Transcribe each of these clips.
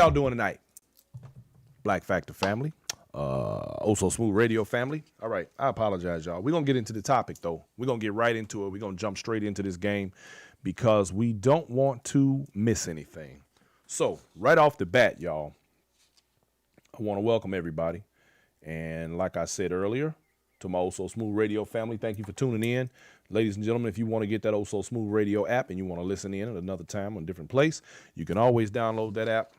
y'all doing tonight? Black Factor family. Also Smooth Radio family. All right, I apologize, y'all. We're going to get into the topic, though. We're going to get right into it. We're going to jump straight into this game because we don't want to miss anything. So, right off the bat, y'all, I want to welcome everybody. And like I said earlier, to my Also Smooth Radio family, thank you for tuning in. Ladies and gentlemen, if you want to get that Also Smooth Radio app and you want to listen in at another time on a different place, you can always download that app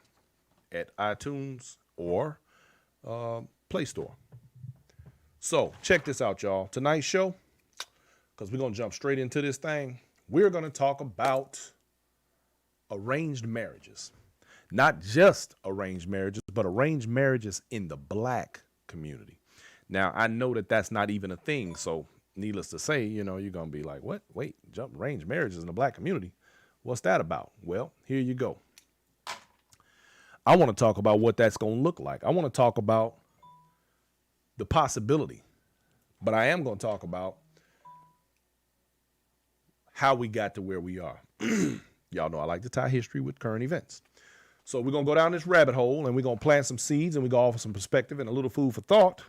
at iTunes or Play Store. So check this out, y'all. Tonight's show, because we're going to jump straight into this thing, we're going to talk about arranged marriages. Not just arranged marriages, but arranged marriages in the black community. Now, I know that that's not even a thing, so needless to say, you know, you're going to be like, what? Wait, arranged marriages in the black community? What's that about? Well, here you go. I want to talk about what that's going to look like. I want to talk about the possibility, but I am going to talk about how we got to where we are. Y'all know I like to tie history with current events. So we're going to go down this rabbit hole and we're going to plant some seeds and we're going to offer some perspective and a little food for thought,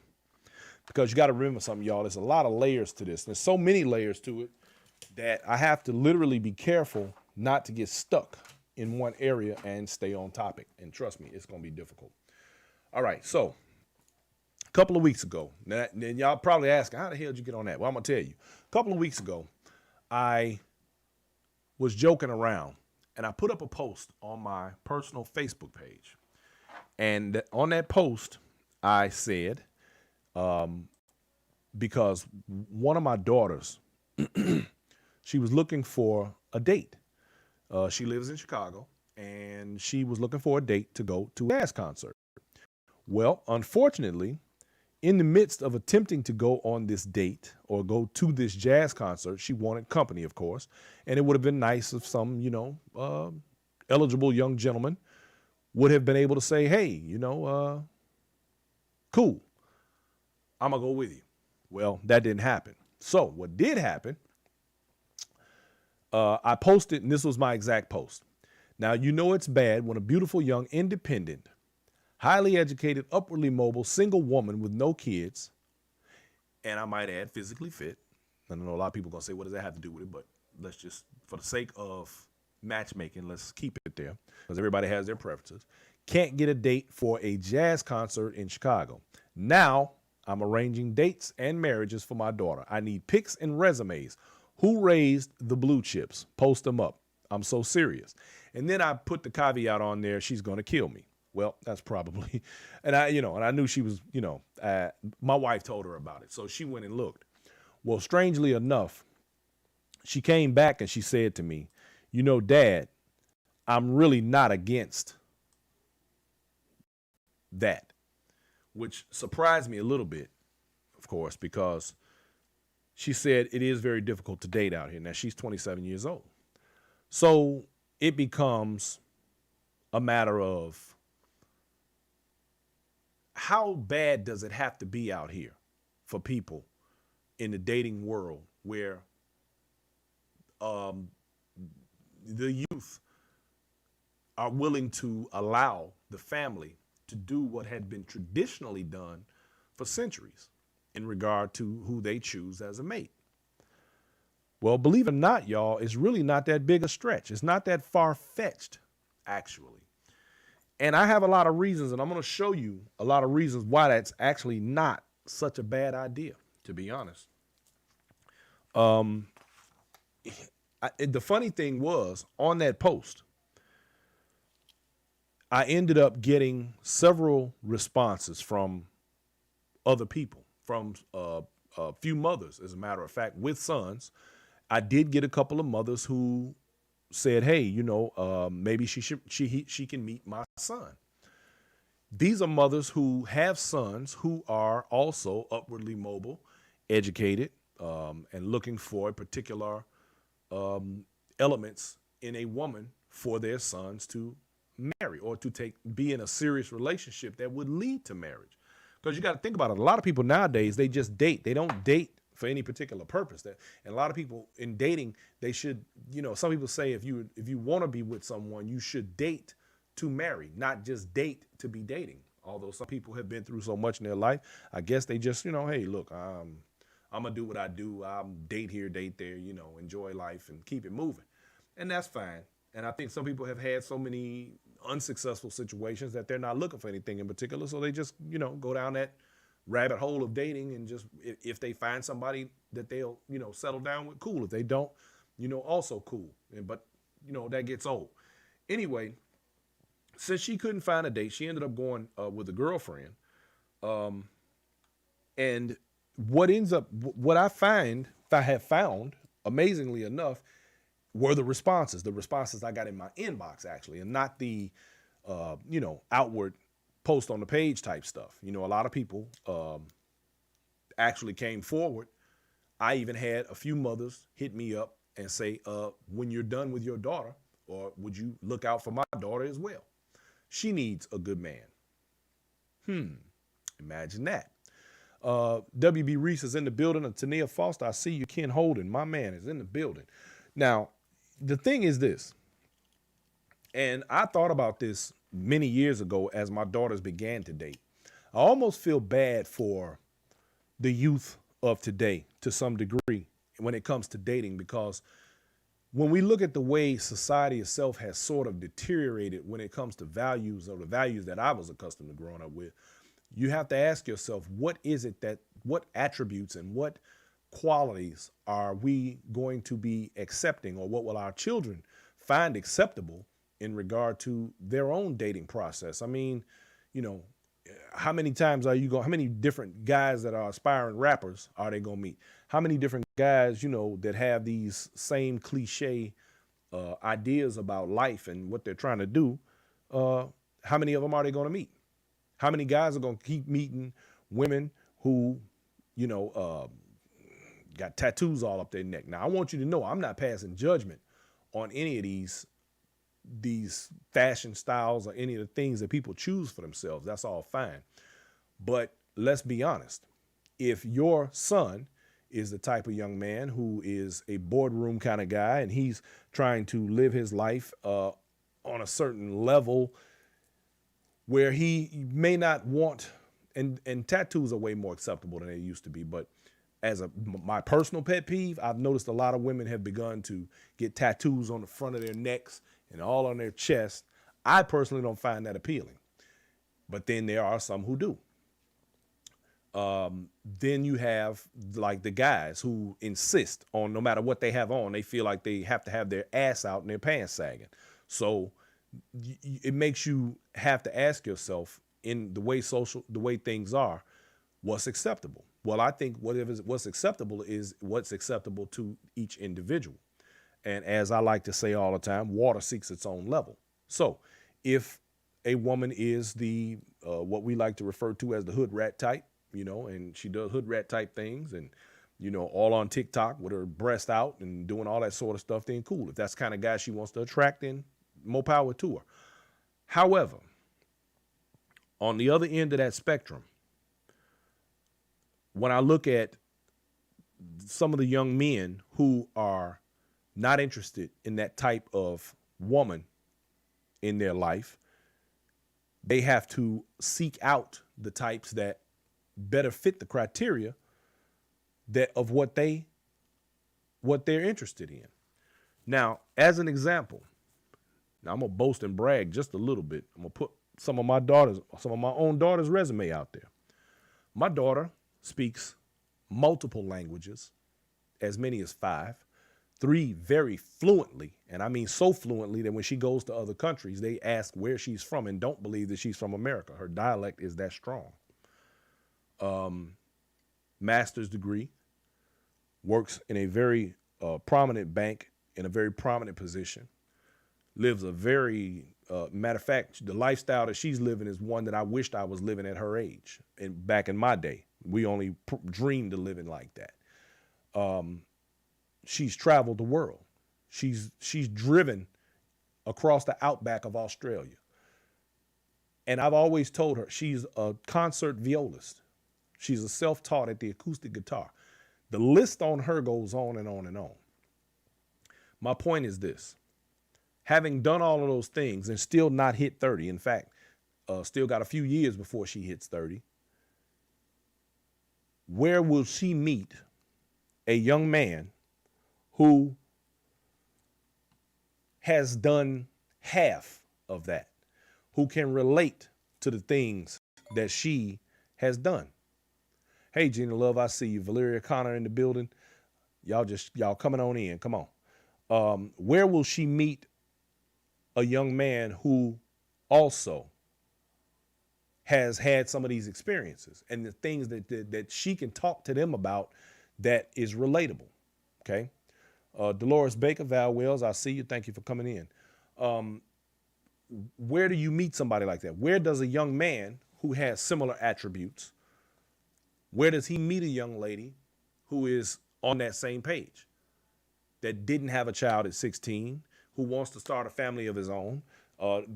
because you got to remember something, y'all. There's a lot of layers to this. There's so many layers to it that I have to literally be careful not to get stuck in one area and stay on topic. And trust me, it's going to be difficult. All right, so a couple of weeks ago, then y'all probably asking, how the hell did you get on that? Well, I'm going to tell you. A couple of weeks ago, I was joking around, and I put up a post on my personal Facebook page. And on that post, I said, because one of my daughters, she was looking for a date. She lives in Chicago, and she was looking for a date to go to a jazz concert. Well, unfortunately, in the midst of attempting to go on this date or go to this jazz concert, she wanted company, of course, and it would have been nice if some, eligible young gentleman would have been able to say, hey, cool, I'm going to go with you. Well, that didn't happen. So what did happen, I posted, and this was my exact post. Now, you know it's bad when a beautiful, young, independent, highly educated, upwardly mobile, single woman with no kids, and I might add physically fit. I know a lot of people are going to say, what does that have to do with it? But let's just, for the sake of matchmaking, let's keep it there, because everybody has their preferences. Can't get a date for a jazz concert in Chicago. Now, I'm arranging dates and marriages for my daughter. I need pics and resumes. Who raised the blue chips? Post them up. I'm so serious. And then I put the caveat on there, she's going to kill me. Well, that's probably, and I knew she was, my wife told her about it. So she went and looked. Well, strangely enough, she came back and she said to me, Dad, I'm really not against that, which surprised me a little bit, of course, because she said it is very difficult to date out here. Now, she's 27 years old. So it becomes a matter of, how bad does it have to be out here for people in the dating world where the youth are willing to allow the family to do what had been traditionally done for centuries in regard to who they choose as a mate? Well, believe it or not, y'all, it's really not that big a stretch. It's not that far-fetched, actually. And I have a lot of reasons, and I'm going to show you a lot of reasons why that's actually not such a bad idea, to be honest. The funny thing was, on that post, I ended up getting several responses from other people, from a few mothers, as a matter of fact, with sons. I did get a couple of mothers who said, hey, maybe she can meet my son. These are mothers who have sons who are also upwardly mobile, educated, and looking for particular elements in a woman for their sons to marry or to be in a serious relationship that would lead to marriage. Because you got to think about it. A lot of people nowadays, they just date. They don't date for any particular purpose. And a lot of people in dating, they should, some people say if you want to be with someone, you should date to marry, not just date to be dating. Although some people have been through so much in their life, I guess they just, hey, look, I'm gonna do what I do. I'm date here, date there, enjoy life and keep it moving, and that's fine. And I think some people have had so many unsuccessful situations that they're not looking for anything in particular, so they just, go down that rabbit hole of dating, and just if they find somebody that they'll, settle down with, cool. If they don't, also cool. But that gets old. Anyway, since she couldn't find a date, she ended up going with a girlfriend. And what I have found, amazingly enough, were the responses I got in my inbox, actually, and not the, outward post on the page type stuff. A lot of people actually came forward. I even had a few mothers hit me up and say, when you're done with your daughter, or would you look out for my daughter as well? She needs a good man. Imagine that. WB Reese is in the building. And Tania Foster, I see you. Ken Holden, my man, is in the building. Now, the thing is this, and I thought about this many years ago as my daughters began to date. I almost feel bad for the youth of today to some degree when it comes to dating, because when we look at the way society itself has sort of deteriorated when it comes to values, or the values that I was accustomed to growing up with, you have to ask yourself, what attributes and what qualities are we going to be accepting, or what will our children find acceptable in regard to their own dating process? I mean, how many different guys that are aspiring rappers are they going to meet? How many different guys, that have these same cliche ideas about life and what they're trying to do? How many of them are they going to meet? How many guys are going to keep meeting women who, got tattoos all up their neck? Now, I want you to know I'm not passing judgment on any of these fashion styles or any of the things that people choose for themselves. That's all fine. But let's be honest. If your son is the type of young man who is a boardroom kind of guy, and he's trying to live his life on a certain level where he may not want, and tattoos are way more acceptable than they used to be, but as my personal pet peeve, I've noticed a lot of women have begun to get tattoos on the front of their necks and all on their chest. I personally don't find that appealing, but then there are some who do. Then you have like the guys who insist on, no matter what they have on, they feel like they have to have their ass out and their pants sagging. So it makes you have to ask yourself, in the way things are, what's acceptable? Well, I think what's acceptable is what's acceptable to each individual. And as I like to say all the time, water seeks its own level. So if a woman is the what we like to refer to as the hood rat type, and she does hood rat type things, and all on TikTok with her breast out and doing all that sort of stuff, then cool. If that's the kind of guy she wants to attract, then more power to her. However, on the other end of that spectrum, when I look at some of the young men who are not interested in that type of woman in their life, they have to seek out the types that better fit the criteria of what they're interested in. Now, as an example, now I'm gonna boast and brag just a little bit. I'm gonna put some of my own daughter's resume out there. My daughter speaks multiple languages, as many as 5, 3 very fluently. And I mean so fluently that when she goes to other countries, they ask where she's from and don't believe that she's from America. Her dialect is that strong. Master's degree, works in a very prominent bank in a very prominent position, lives a very, matter of fact, the lifestyle that she's living is one that I wished I was living at her age. And back in my day, we only dreamed of living like that. She's traveled the world. She's driven across the outback of Australia. And I've always told her she's a concert violist. She's a self-taught at the acoustic guitar. The list on her goes on and on and on. My point is this. having done all of those things and still not hit 30, in fact, still got a few years before she hits 30, where will she meet a young man who has done half of that, who can relate to the things that she has done? Hey, Gina Love, I see you. Valeria Connor in the building. Y'all coming on in. Come on. Where will she meet a young man who also has had some of these experiences and the things that she can talk to them about that is relatable? Okay. Dolores Baker, Val Wells, I see you. Thank you for coming in. Where do you meet somebody like that? Where does a young man who has similar attributes, where does he meet a young lady who is on that same page, that didn't have a child at 16, who wants to start a family of his own,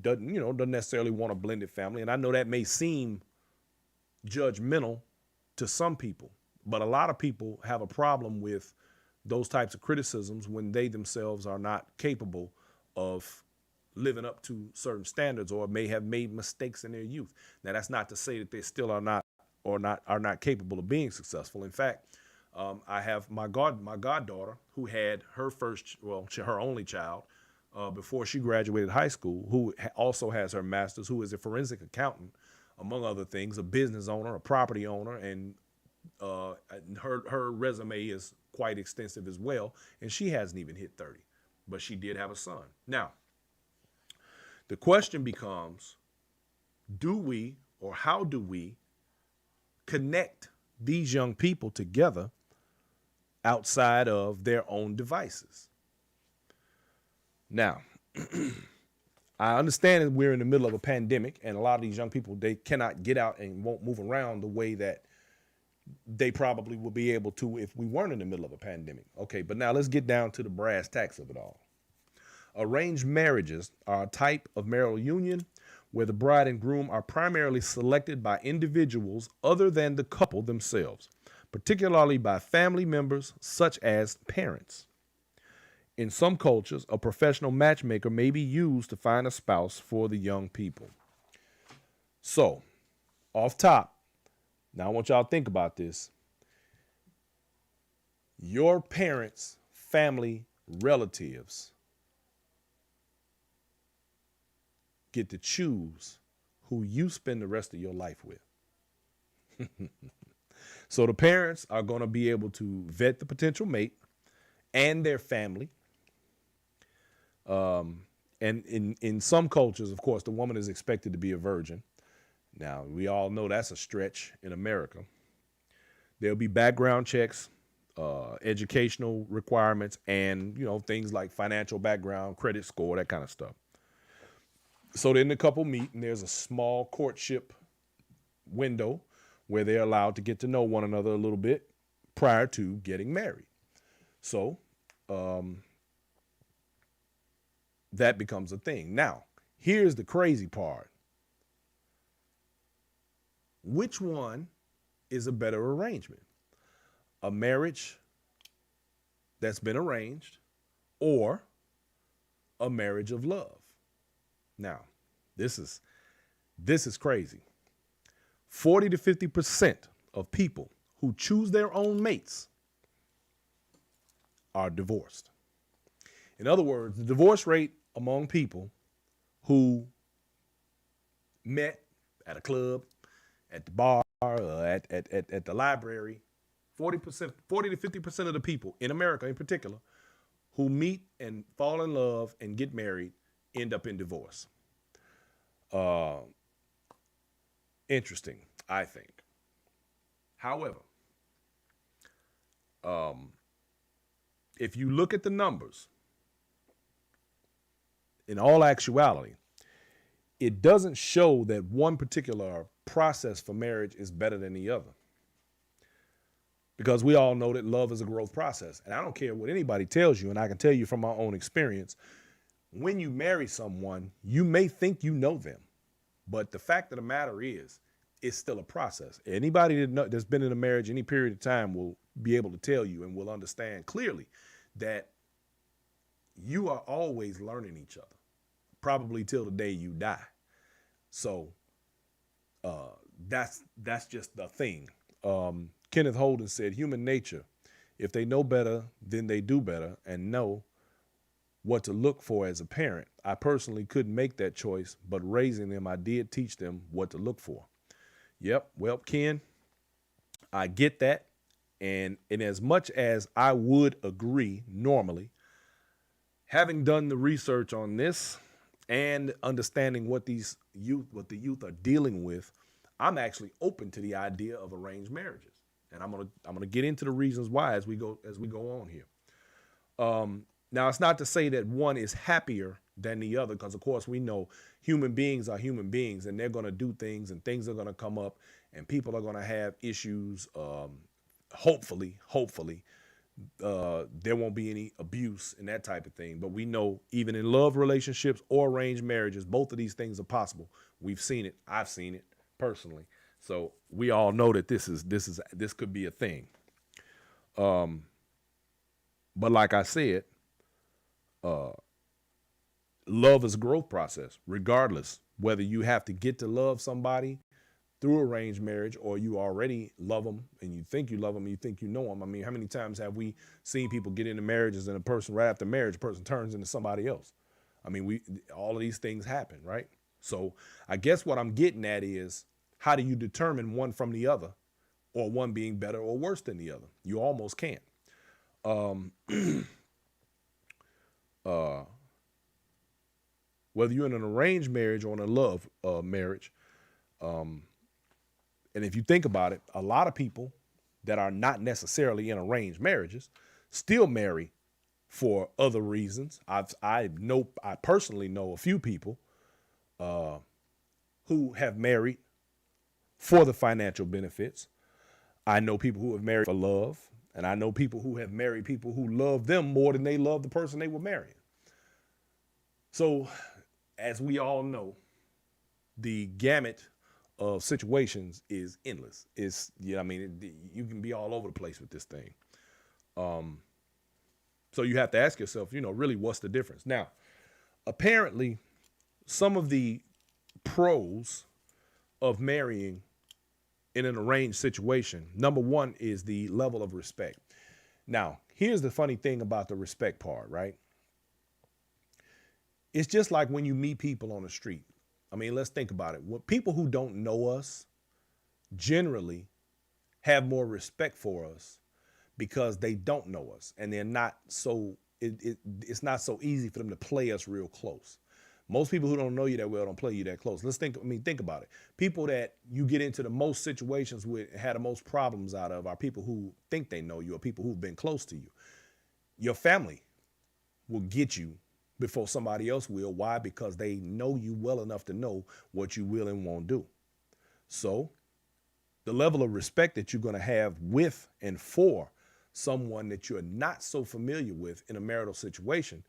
doesn't necessarily want a blended family? And I know that may seem judgmental to some people, but a lot of people have a problem with those types of criticisms when they themselves are not capable of living up to certain standards, or may have made mistakes in their youth. Now, that's not to say that they still are not capable of being successful. In fact, I have my goddaughter, who had her her only child before she graduated high school, who also has her master's, who is a forensic accountant, among other things, a business owner, a property owner, and her resume is quite extensive as well. And she hasn't even hit 30, but she did have a son. Now, the question becomes, how do we connect these young people together outside of their own devices? Now, I understand that we're in the middle of a pandemic, and a lot of these young people, they cannot get out and won't move around the way that they probably would be able to if we weren't in the middle of a pandemic. Okay, but now let's get down to the brass tacks of it all. Arranged marriages are a type of marital union where the bride and groom are primarily selected by individuals other than the couple themselves, particularly by family members such as parents. In some cultures, a professional matchmaker may be used to find a spouse for the young people. So, off top, now I want y'all to think about this. Your parents, family, relatives get to choose who you spend the rest of your life with. So the parents are going to be able to vet the potential mate and their family. And in some cultures, of course, the woman is expected to be a virgin. Now, we all know that's a stretch in America. There'll be background checks, educational requirements, and, things like financial background, credit score, that kind of stuff. So then the couple meet, and there's a small courtship window where they're allowed to get to know one another a little bit prior to getting married. So that becomes a thing. Now, here's the crazy part. Which one is a better arrangement? A marriage that's been arranged, or a marriage of love? Now, this is crazy. 40 to 50% of people who choose their own mates are divorced. In other words, the divorce rate among people who met at a club, at the bar, at the library, 40 to 50% of the people in America in particular who meet and fall in love and get married end up in divorce. Interesting, I think. However, if you look at the numbers, in all actuality, it doesn't show that one particular process for marriage is better than the other. Because we all know that love is a growth process. And I don't care what anybody tells you, and I can tell you from my own experience, when you marry someone, you may think you know them. But the fact of the matter is, it's still a process. Anybody that's been in a marriage any period of time will be able to tell you and will understand clearly that you are always learning each other, probably till the day you die. So uh, that's just the thing. Kenneth Holden said, "Human nature, if they know better, then they do better and know what to look for as a parent. I personally couldn't make that choice, but raising them, I did teach them what to look for." Yep. Well, Ken, I get that. And in as much as I would agree normally, having done the research on this and understanding what the youth are dealing with, I'm actually open to the idea of arranged marriages. And I'm gonna get into the reasons why as we go on here. Now, it's not to say that one is happier than the other, because of course we know human beings are human beings, and they're going to do things, and things are going to come up, and people are going to have issues. Hopefully, there won't be any abuse and that type of thing. But we know even in love relationships or arranged marriages, both of these things are possible. We've seen it. I've seen it personally. So we all know that this could be a thing. But like I said, love is a growth process, regardless whether you have to get to love somebody through arranged marriage or you already love them and you think you love them and you think you know them. I mean, how many times have we seen people get into marriages and a person right after marriage, a person turns into somebody else? I mean, all of these things happen, right? So I guess what I'm getting at is, how do you determine one from the other, or one being better or worse than the other? You almost can't. Whether you're in an arranged marriage or in a love marriage, and if you think about it, a lot of people that are not necessarily in arranged marriages still marry for other reasons. I personally know a few people who have married for the financial benefits. I know people who have married for love, and I know people who have married people who love them more than they love the person they were marrying. So, as we all know, the gamut of situations is endless. You can be all over the place with this thing. So you have to ask yourself, really, what's the difference? Now, apparently, some of the pros of marrying in an arranged situation, number one is the level of respect. Now, here's the funny thing about the respect part, right? It's just like when you meet people on the street. I mean, let's think about it. People who don't know us generally have more respect for us because they don't know us, and they're not so it's not so easy for them to play us real close. Most people who don't know you that well don't play you that close. Think about it. People that you get into the most situations with, had the most problems out of, are people who think they know you, or people who've been close to you. Your family will get you before somebody else will. Why? Because they know you well enough to know what you will and won't do. So the level of respect that you're going to have with and for someone that you're not so familiar with in a marital situation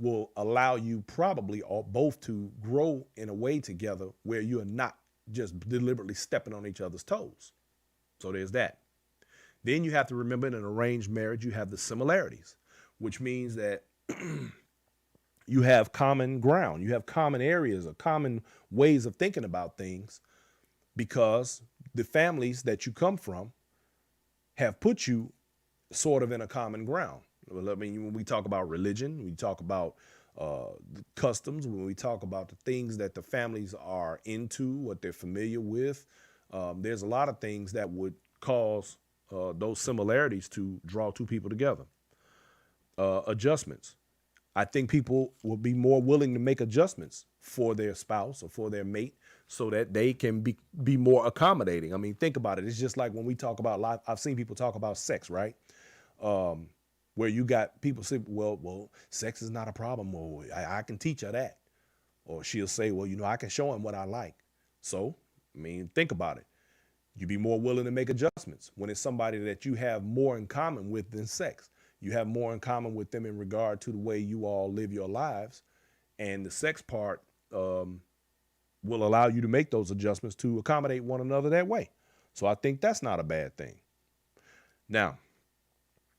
will allow you probably both to grow in a way together where you are not just deliberately stepping on each other's toes. So there's that. Then you have to remember, in an arranged marriage, you have the similarities, which means that you have common ground, you have common areas or common ways of thinking about things, because the families that you come from have put you sort of in a common ground. I mean, when we talk about religion, we talk about the customs, when we talk about the things that the families are into, what they're familiar with, there's a lot of things that would cause those similarities to draw two people together. Adjustments. I think people will be more willing to make adjustments for their spouse or for their mate so that they can be more accommodating. I mean, think about it. It's just like when we talk about life. I've seen people talk about sex, right? Where you got people say, well, sex is not a problem, or I can teach her that. Or she'll say, well, I can show him what I like. So, I mean, think about it. You'd be more willing to make adjustments when it's somebody that you have more in common with than sex. You have more in common with them in regard to the way you all live your lives. And the sex part will allow you to make those adjustments to accommodate one another that way. So I think that's not a bad thing. Now,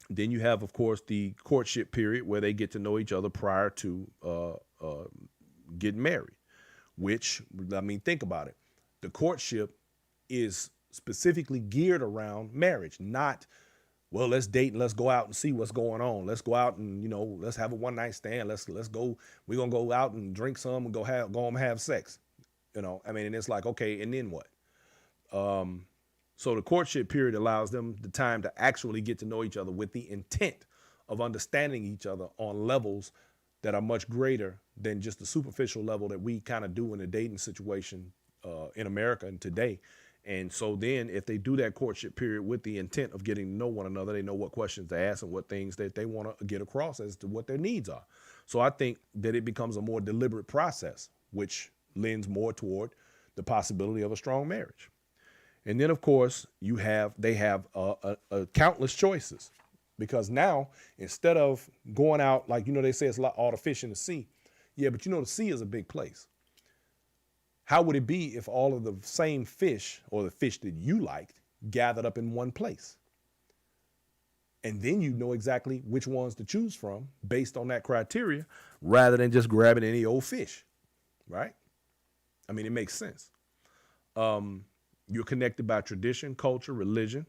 Then you have, of course, the courtship period where they get to know each other prior to getting married. Which, I mean, think about it. The courtship is specifically geared around marriage, not, well, let's date and let's go out and see what's going on. Let's go out and, let's have a one night stand. Let's go. We're gonna go out and drink some and go home and have sex. I mean, and it's like, okay, and then what? So the courtship period allows them the time to actually get to know each other with the intent of understanding each other on levels that are much greater than just the superficial level that we kind of do in a dating situation in America and today. And so then if they do that courtship period with the intent of getting to know one another, they know what questions to ask and what things that they want to get across as to what their needs are. So I think that it becomes a more deliberate process, which lends more toward the possibility of a strong marriage. And then, of course, they have countless choices, because now instead of going out, like, they say it's a lot, all the fish in the sea. Yeah, but the sea is a big place. How would it be if all of the same fish, or the fish that you liked, gathered up in one place? And then you know exactly which ones to choose from based on that criteria, rather than just grabbing any old fish, right? I mean, it makes sense. You're connected by tradition, culture, religion,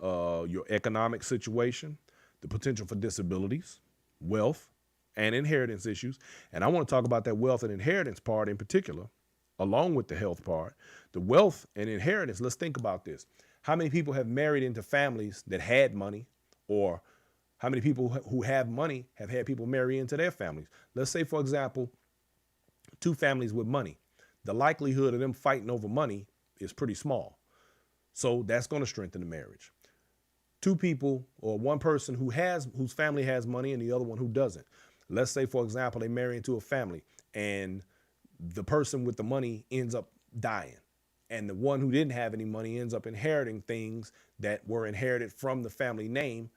your economic situation, the potential for disabilities, wealth, and inheritance issues. And I want to talk about that wealth and inheritance part in particular, along with the health part. The wealth and inheritance, let's think about this. How many people have married into families that had money, or how many people who have money have had people marry into their families? Let's say, for example, two families with money. The likelihood of them fighting over money is pretty small. So that's going to strengthen the marriage. Two people, or one person whose family has money and the other one who doesn't. Let's say, for example, they marry into a family and the person with the money ends up dying, and the one who didn't have any money ends up inheriting things that were inherited from the family name.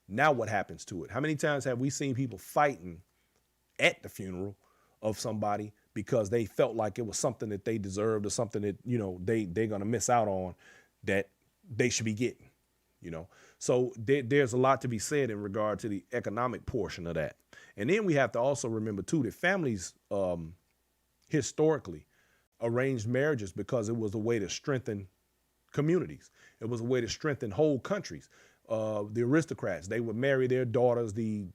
Now what happens to it? How many times have we seen people fighting at the funeral of somebody because they felt like it was something that they deserved, or something that, they're going to miss out on, that they should be getting, So there's a lot to be said in regard to the economic portion of that. And then we have to also remember too, that families historically arranged marriages because it was a way to strengthen communities. It was a way to strengthen whole countries. The aristocrats, they would marry their daughters, the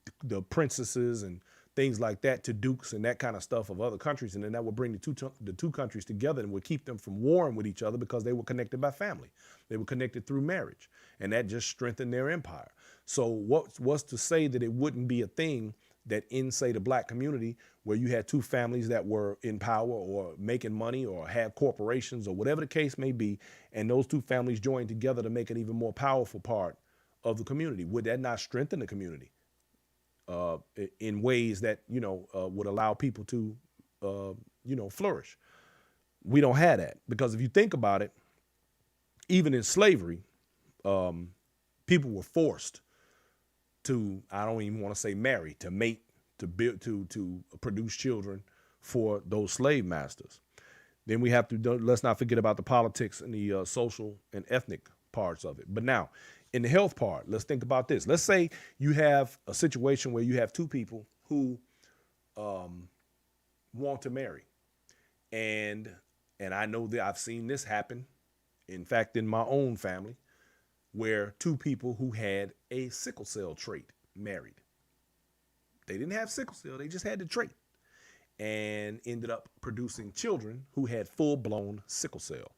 princesses and things like that, to dukes and that kind of stuff of other countries. And then that would bring the two countries together and would keep them from warring with each other, because they were connected by family. They were connected through marriage, and that just strengthened their empire. So what's to say that it wouldn't be a thing that in, say, the black community, where you had two families that were in power or making money or had corporations or whatever the case may be, and those two families joined together to make an even more powerful part of the community? Would that not strengthen the community in ways that, would allow people to, flourish? We don't have that, because if you think about it, even in slavery, people were forced to, I don't even want to say marry, to mate, to build, to produce children for those slave masters. Then we have to, let's not forget about the politics and the social and ethnic parts of it. But now, in the health part, let's think about this. Let's say you have a situation where you have two people who want to marry. And I know that I've seen this happen, in fact, in my own family, where two people who had a sickle cell trait married. They didn't have sickle cell, they just had the trait, and ended up producing children who had full-blown sickle cell.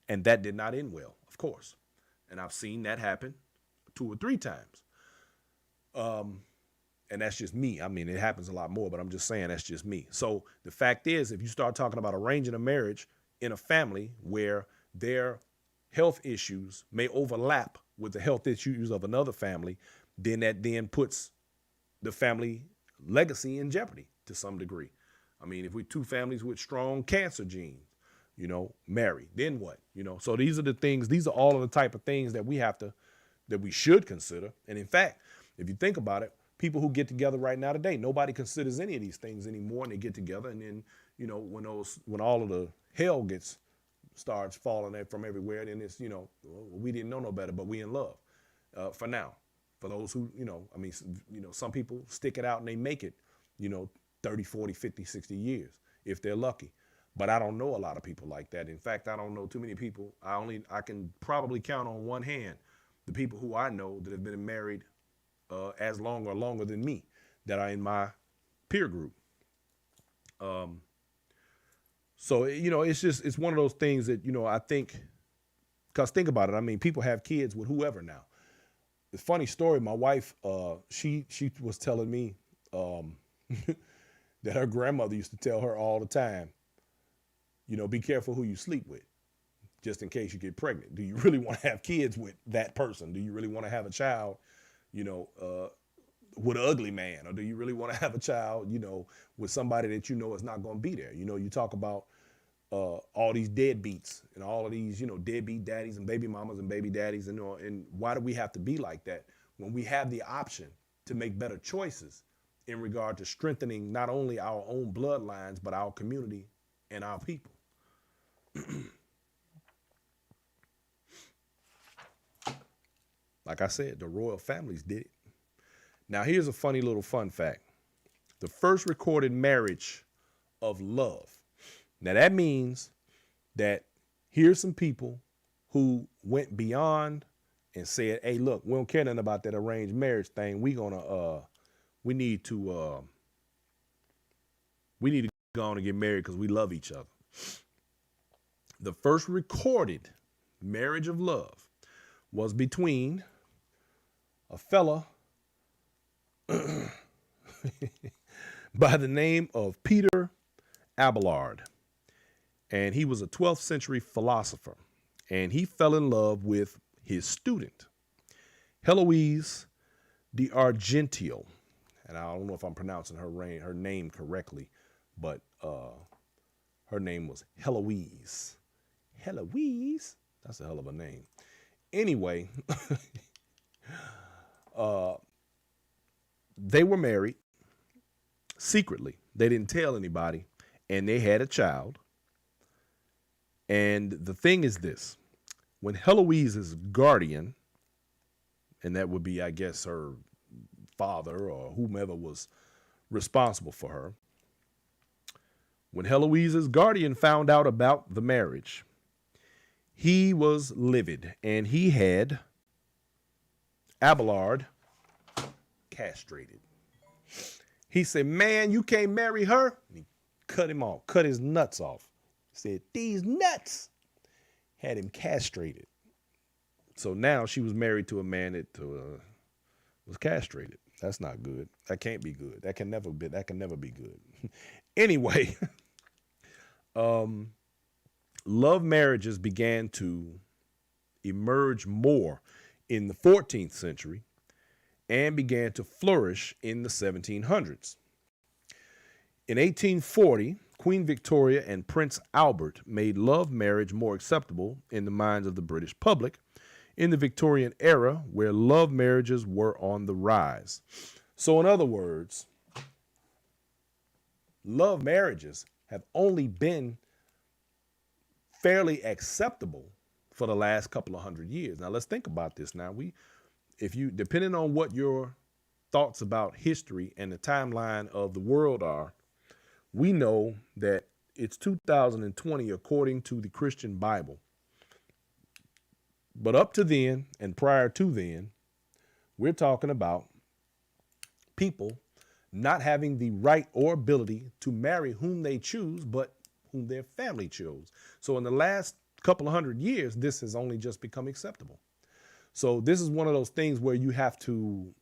And that did not end well, of course. And I've seen that happen 2 or 3 times. And that's just me. I mean, it happens a lot more, but I'm just saying that's just me. So the fact is, if you start talking about arranging a marriage in a family where their health issues may overlap with the health issues of another family, then that then puts the family legacy in jeopardy to some degree. I mean, if we two families with strong cancer genes, marry, then what? So these are the things, these are all of the type of things that we should consider. And in fact, if you think about it, people who get together right now today, nobody considers any of these things anymore, and they get together, and then, when all of the hell starts falling from everywhere, then it's, we didn't know no better, but we in love for now. For those who, some people stick it out and they make it, you know, 30, 40, 50, 60 years if they're lucky. But I don't know a lot of people like that. In fact, I don't know too many people. I can probably count on one hand the people who I know that have been married as long or longer than me that are in my peer group. So, it's one of those things that, I think, because think about it. I mean, people have kids with whoever now. The funny story, my wife, she was telling me that her grandmother used to tell her all the time, be careful who you sleep with, just in case you get pregnant. Do you really want to have kids with that person? Do you really want to have a child, with an ugly man? Or do you really want to have a child, with somebody that is not going to be there? You talk about all these deadbeats and all of these, deadbeat daddies and baby mamas and baby daddies. And why do we have to be like that when we have the option to make better choices in regard to strengthening not only our own bloodlines, but our community and our people? Like I said, the royal families did it. Now, here's a funny little fun fact. The first recorded marriage of love. Now, that means that here's some people who went beyond and said, hey, look, we don't care nothing about that arranged marriage thing. We need to go on and get married because we love each other. The first recorded marriage of love was between a fella by the name of Peter Abelard. And he was a 12th century philosopher. And he fell in love with his student, Heloise d'Argenteuil. And I don't know if I'm pronouncing her name correctly, but her name was Heloise. Heloise? That's a hell of a name. Anyway, they were married secretly. They didn't tell anybody, and they had a child. And the thing is this: when Heloise's guardian, and that would be, I guess, her father or whomever was responsible for her, when Heloise's guardian found out about the marriage, he was livid, and he had Abelard castrated. He said, man, you can't marry her. And he cut him off, cut his nuts off. Said, these nuts. Had him castrated. So now she was married to a man that was castrated. That's not good. That can't be good. That can never be good. Anyway, love marriages began to emerge more in the 14th century and began to flourish in the 1700s. In 1840, Queen Victoria and Prince Albert made love marriage more acceptable in the minds of the British public in the Victorian era, where love marriages were on the rise. So in other words, love marriages have only been fairly acceptable for the last couple of hundred years. Now let's think about this. Now depending on what your thoughts about history and the timeline of the world are, we know that it's 2020 according to the Christian Bible. But up to then and prior to then, we're talking about people not having the right or ability to marry whom they choose, but whom their family chose. So in the last couple of hundred years, this has only just become acceptable. So this is one of those things where you have to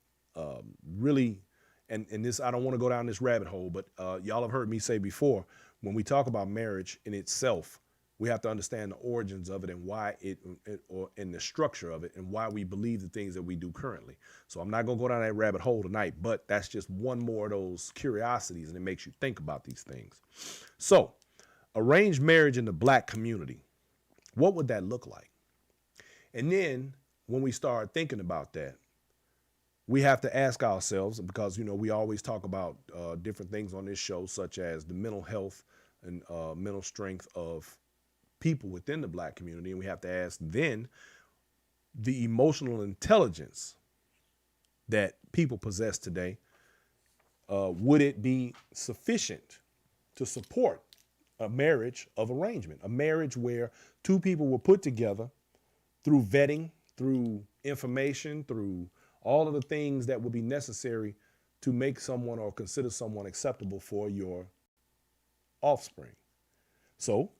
really, and this, I don't want to go down this rabbit hole, but y'all have heard me say before, when we talk about marriage in itself, we have to understand the origins of it and why and the structure of it and why we believe the things that we do currently. So I'm not going to go down that rabbit hole tonight, but that's just one more of those curiosities, and it makes you think about these things. So arranged marriage in the black community, what would that look like? And then when we start thinking about that, we have to ask ourselves, because, we always talk about different things on this show, such as the mental health and mental strength of people within the black community. And we have to ask then the emotional intelligence that people possess today, would it be sufficient to support a marriage of arrangement, a marriage where two people were put together through vetting, through information, through all of the things that would be necessary to make someone or consider someone acceptable for your offspring? So,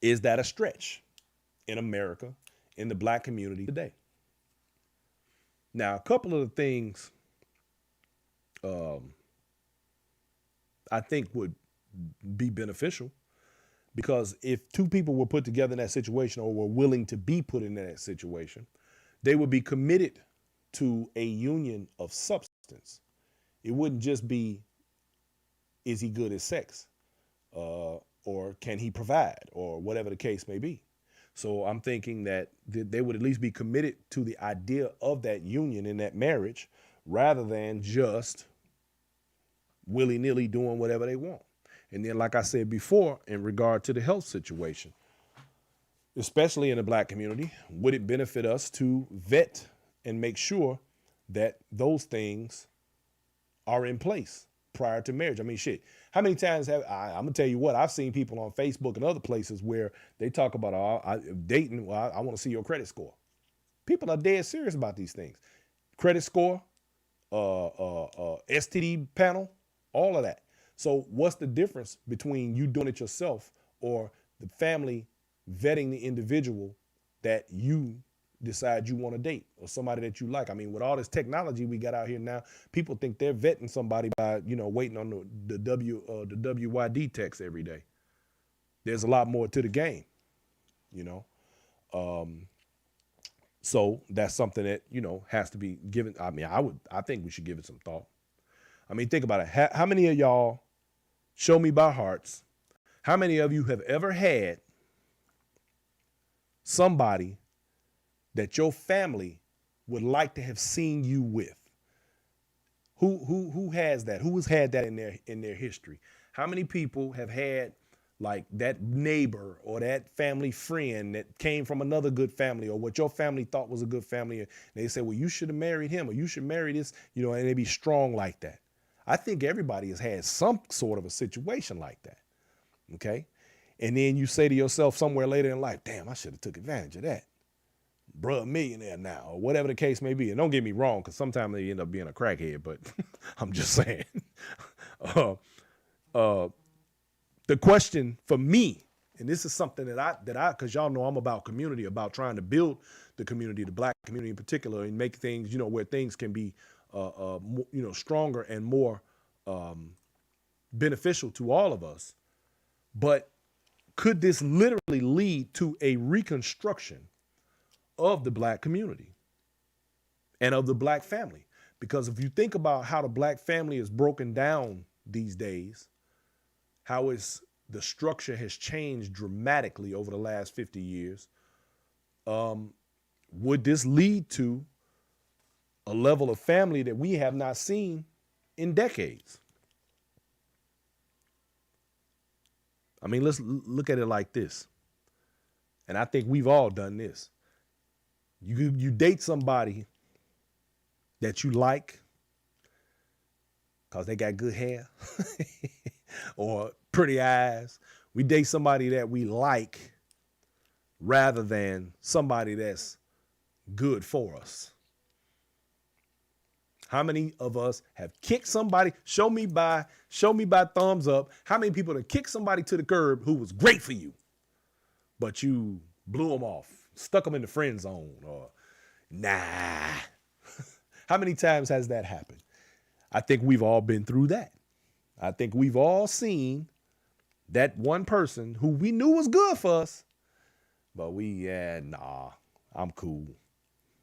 is that a stretch in America, in the black community today? Now, a couple of the things I think would be beneficial, because if two people were put together in that situation or were willing to be put in that situation, they would be committed to a union of substance. It wouldn't just be, is he good at sex? Or can he provide? Or whatever the case may be. So I'm thinking that they would at least be committed to the idea of that union in that marriage, rather than just willy-nilly doing whatever they want. And then, like I said before, in regard to the health situation, especially in the black community, would it benefit us to vet and make sure that those things are in place prior to marriage? I mean, shit, how many times I'm going to tell you what, I've seen people on Facebook and other places where they talk about dating. Well, I want to see your credit score. People are dead serious about these things. Credit score, STD panel, all of that. So what's the difference between you doing it yourself or the family vetting the individual that you decide you want to date, or somebody that you like? I mean, with all this technology we got out here now, people think they're vetting somebody by, waiting on the WYD text every day. There's a lot more to the game, So that's something that, has to be given. I mean, I think we should give it some thought. I mean, think about it. How many of y'all, show me by hearts, how many of you have ever had somebody that your family would like to have seen you with? Who has that? Who has had that in their history? How many people have had like that neighbor or that family friend that came from another good family, or what your family thought was a good family, and they say, well, you should have married him, or you should marry this, and they be strong like that? I think everybody has had some sort of a situation like that. Okay. And then you say to yourself somewhere later in life, damn, I should have took advantage of that. Bruh, millionaire now, or whatever the case may be. And don't get me wrong, because sometimes they end up being a crackhead, but I'm just saying. The question for me, and this is something that I, because y'all know I'm about community, about trying to build the community, the black community in particular, and make things, where things can be, stronger and more beneficial to all of us. But could this literally lead to a reconstruction of the black community and of the black family? Because if you think about how the black family is broken down these days, how the structure has changed dramatically over the last 50 years, would this lead to a level of family that we have not seen in decades? I mean, let's look at it like this. And I think we've all done this. You date somebody that you like because they got good hair or pretty eyes. We date somebody that we like rather than somebody that's good for us. How many of us have kicked somebody? Show me by thumbs up. How many people have kicked somebody to the curb who was great for you, but you blew them off, stuck them in the friend zone, or nah? How many times has that happened? I think we've all been through that. I think we've all seen that one person who we knew was good for us, but I'm cool.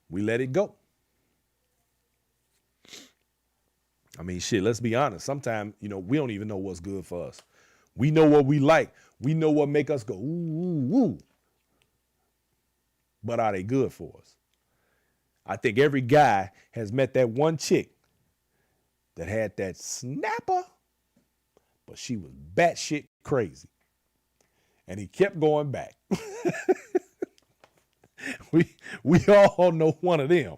We let it go. I mean, shit, let's be honest. Sometimes, we don't even know what's good for us. We know what we like. We know what make us go, ooh, ooh, ooh. But are they good for us? I think every guy has met that one chick that had that snapper, but she was batshit crazy. And he kept going back. we all know one of them.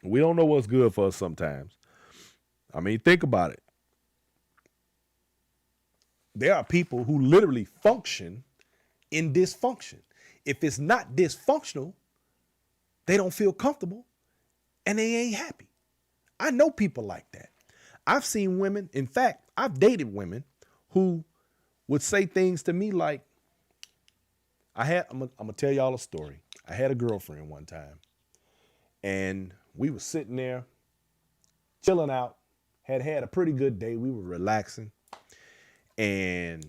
We don't know what's good for us sometimes. I mean, think about it. There are people who literally function in dysfunction. If it's not dysfunctional, they don't feel comfortable and they ain't happy. I know people like that. I've seen women, in fact, I've dated women who would say things to me like, I'm gonna tell y'all a story. I had a girlfriend one time and we were sitting there chilling out, had a pretty good day. We were relaxing and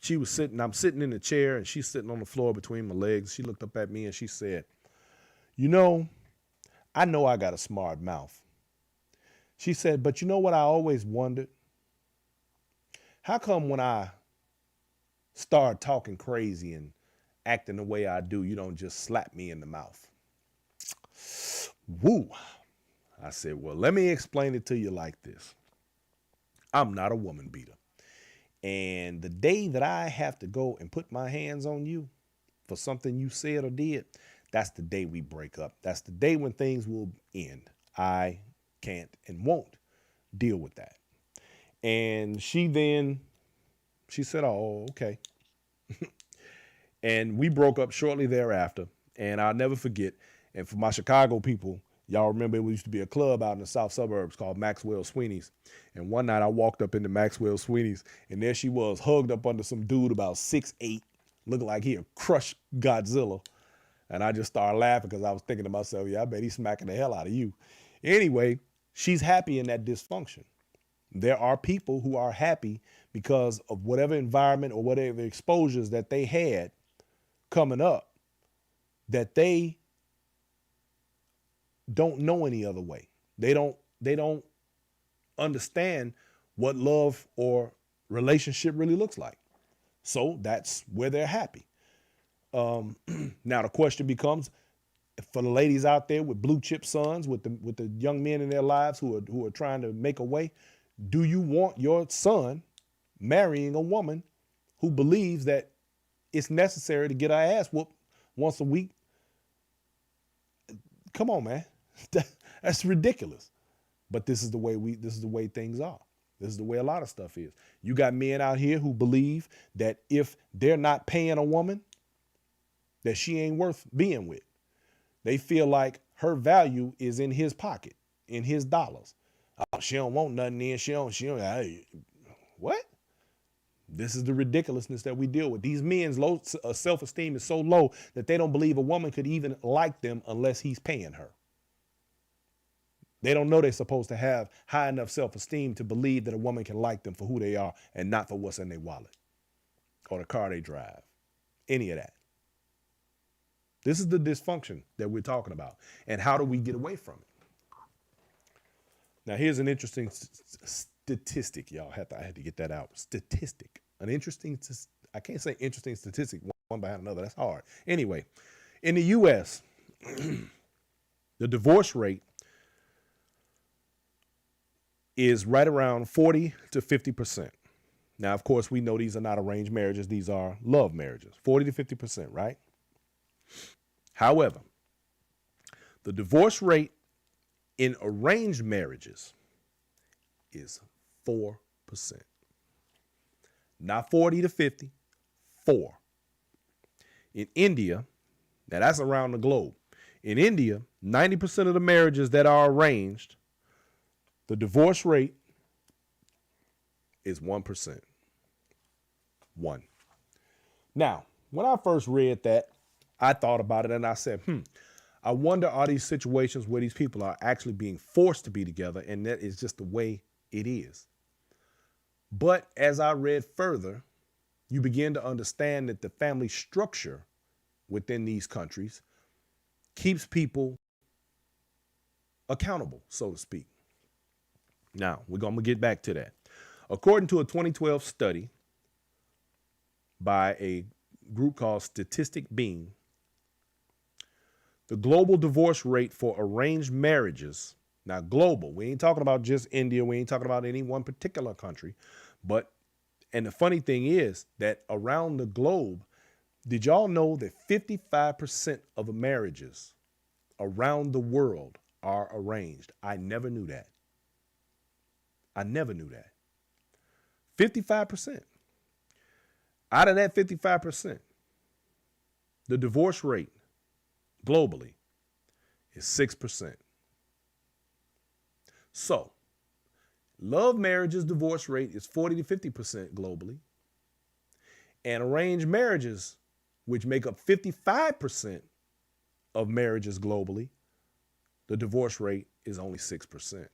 I'm sitting in the chair and she's sitting on the floor between my legs. She looked up at me and she said, I know I got a smart mouth. She said, but you know what I always wondered? How come when I start talking crazy and acting the way I do, you don't just slap me in the mouth? Woo. I said, well, let me explain it to you like this. I'm not a woman beater. And the day that I have to go and put my hands on you for something you said or did, that's the day we break up. That's the day when things will end. I can't and won't deal with that. And she said, oh, okay. And we broke up shortly thereafter. And I'll never forget. And for my Chicago people, y'all remember it used to be a club out in the south suburbs called Maxwell Sweeney's. And one night I walked up into Maxwell Sweeney's and there she was hugged up under some dude about 6'8", looking like he had crushed Godzilla. And I just started laughing because I was thinking to myself, yeah, I bet he's smacking the hell out of you. Anyway, she's happy in that dysfunction. There are people who are happy because of whatever environment or whatever exposures that they had coming up that they don't know any other way. They don't understand what love or relationship really looks like. So that's where they're happy. Now the question becomes, for the ladies out there with blue chip sons, with the young men in their lives who are trying to make a way, do you want your son marrying a woman who believes that it's necessary to get our ass whooped once a week? Come on, man. That's ridiculous. But this is the way things are. This is the way a lot of stuff is. You got men out here who believe that if they're not paying a woman, that she ain't worth being with. They feel like her value is in his pocket, in his dollars. Oh, she don't want nothing in. She don't. What? This is the ridiculousness that we deal with. These men's low self-esteem is so low that they don't believe a woman could even like them unless he's paying her. They don't know they're supposed to have high enough self-esteem to believe that a woman can like them for who they are and not for what's in their wallet or the car they drive. Any of that. This is the dysfunction that we're talking about. And how do we get away from it? Now, here's an interesting statistic, y'all. I had to get that out. Statistic. I can't say interesting statistic one behind another. That's hard. Anyway, in the U.S., the divorce rate is right around 40 to 50%. Now, of course, we know these are not arranged marriages. These are love marriages. 40 to 50%, right? However, the divorce rate in arranged marriages is 4%. Not 40 to 50, 4. In India, now that's around the globe. In India, 90% of the marriages that are arranged, the divorce rate is 1%. 1. Now, when I first read that, I thought about it and I said, I wonder, are these situations where these people are actually being forced to be together and that is just the way it is? But as I read further, you begin to understand that the family structure within these countries keeps people accountable, so to speak. Now, we're going to get back to that. According to a 2012 study by a group called Statistic Being, the global divorce rate for arranged marriages, now global, we ain't talking about just India, we ain't talking about any one particular country, and the funny thing is that around the globe, Did y'all know that 55% of marriages around the world are arranged? I never knew that. I never knew that. 55%. Out of that 55%, the divorce rate globally is 6%. So, love marriages divorce rate is 40 to 50% globally. And arranged marriages, which make up 55% of marriages globally, the divorce rate is only 6%.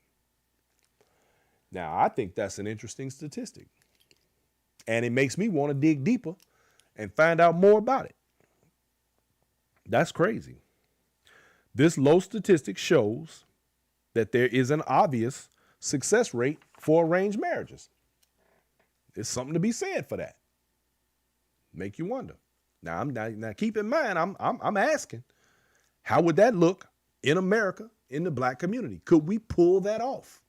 Now, I think that's an interesting statistic. And it makes me want to dig deeper and find out more about it. That's crazy. This low statistic shows that there is an obvious success rate for arranged marriages. There's something to be said for that. Make you wonder. Now keep in mind, I'm asking, how would that look in America, in the black community? Could we pull that off?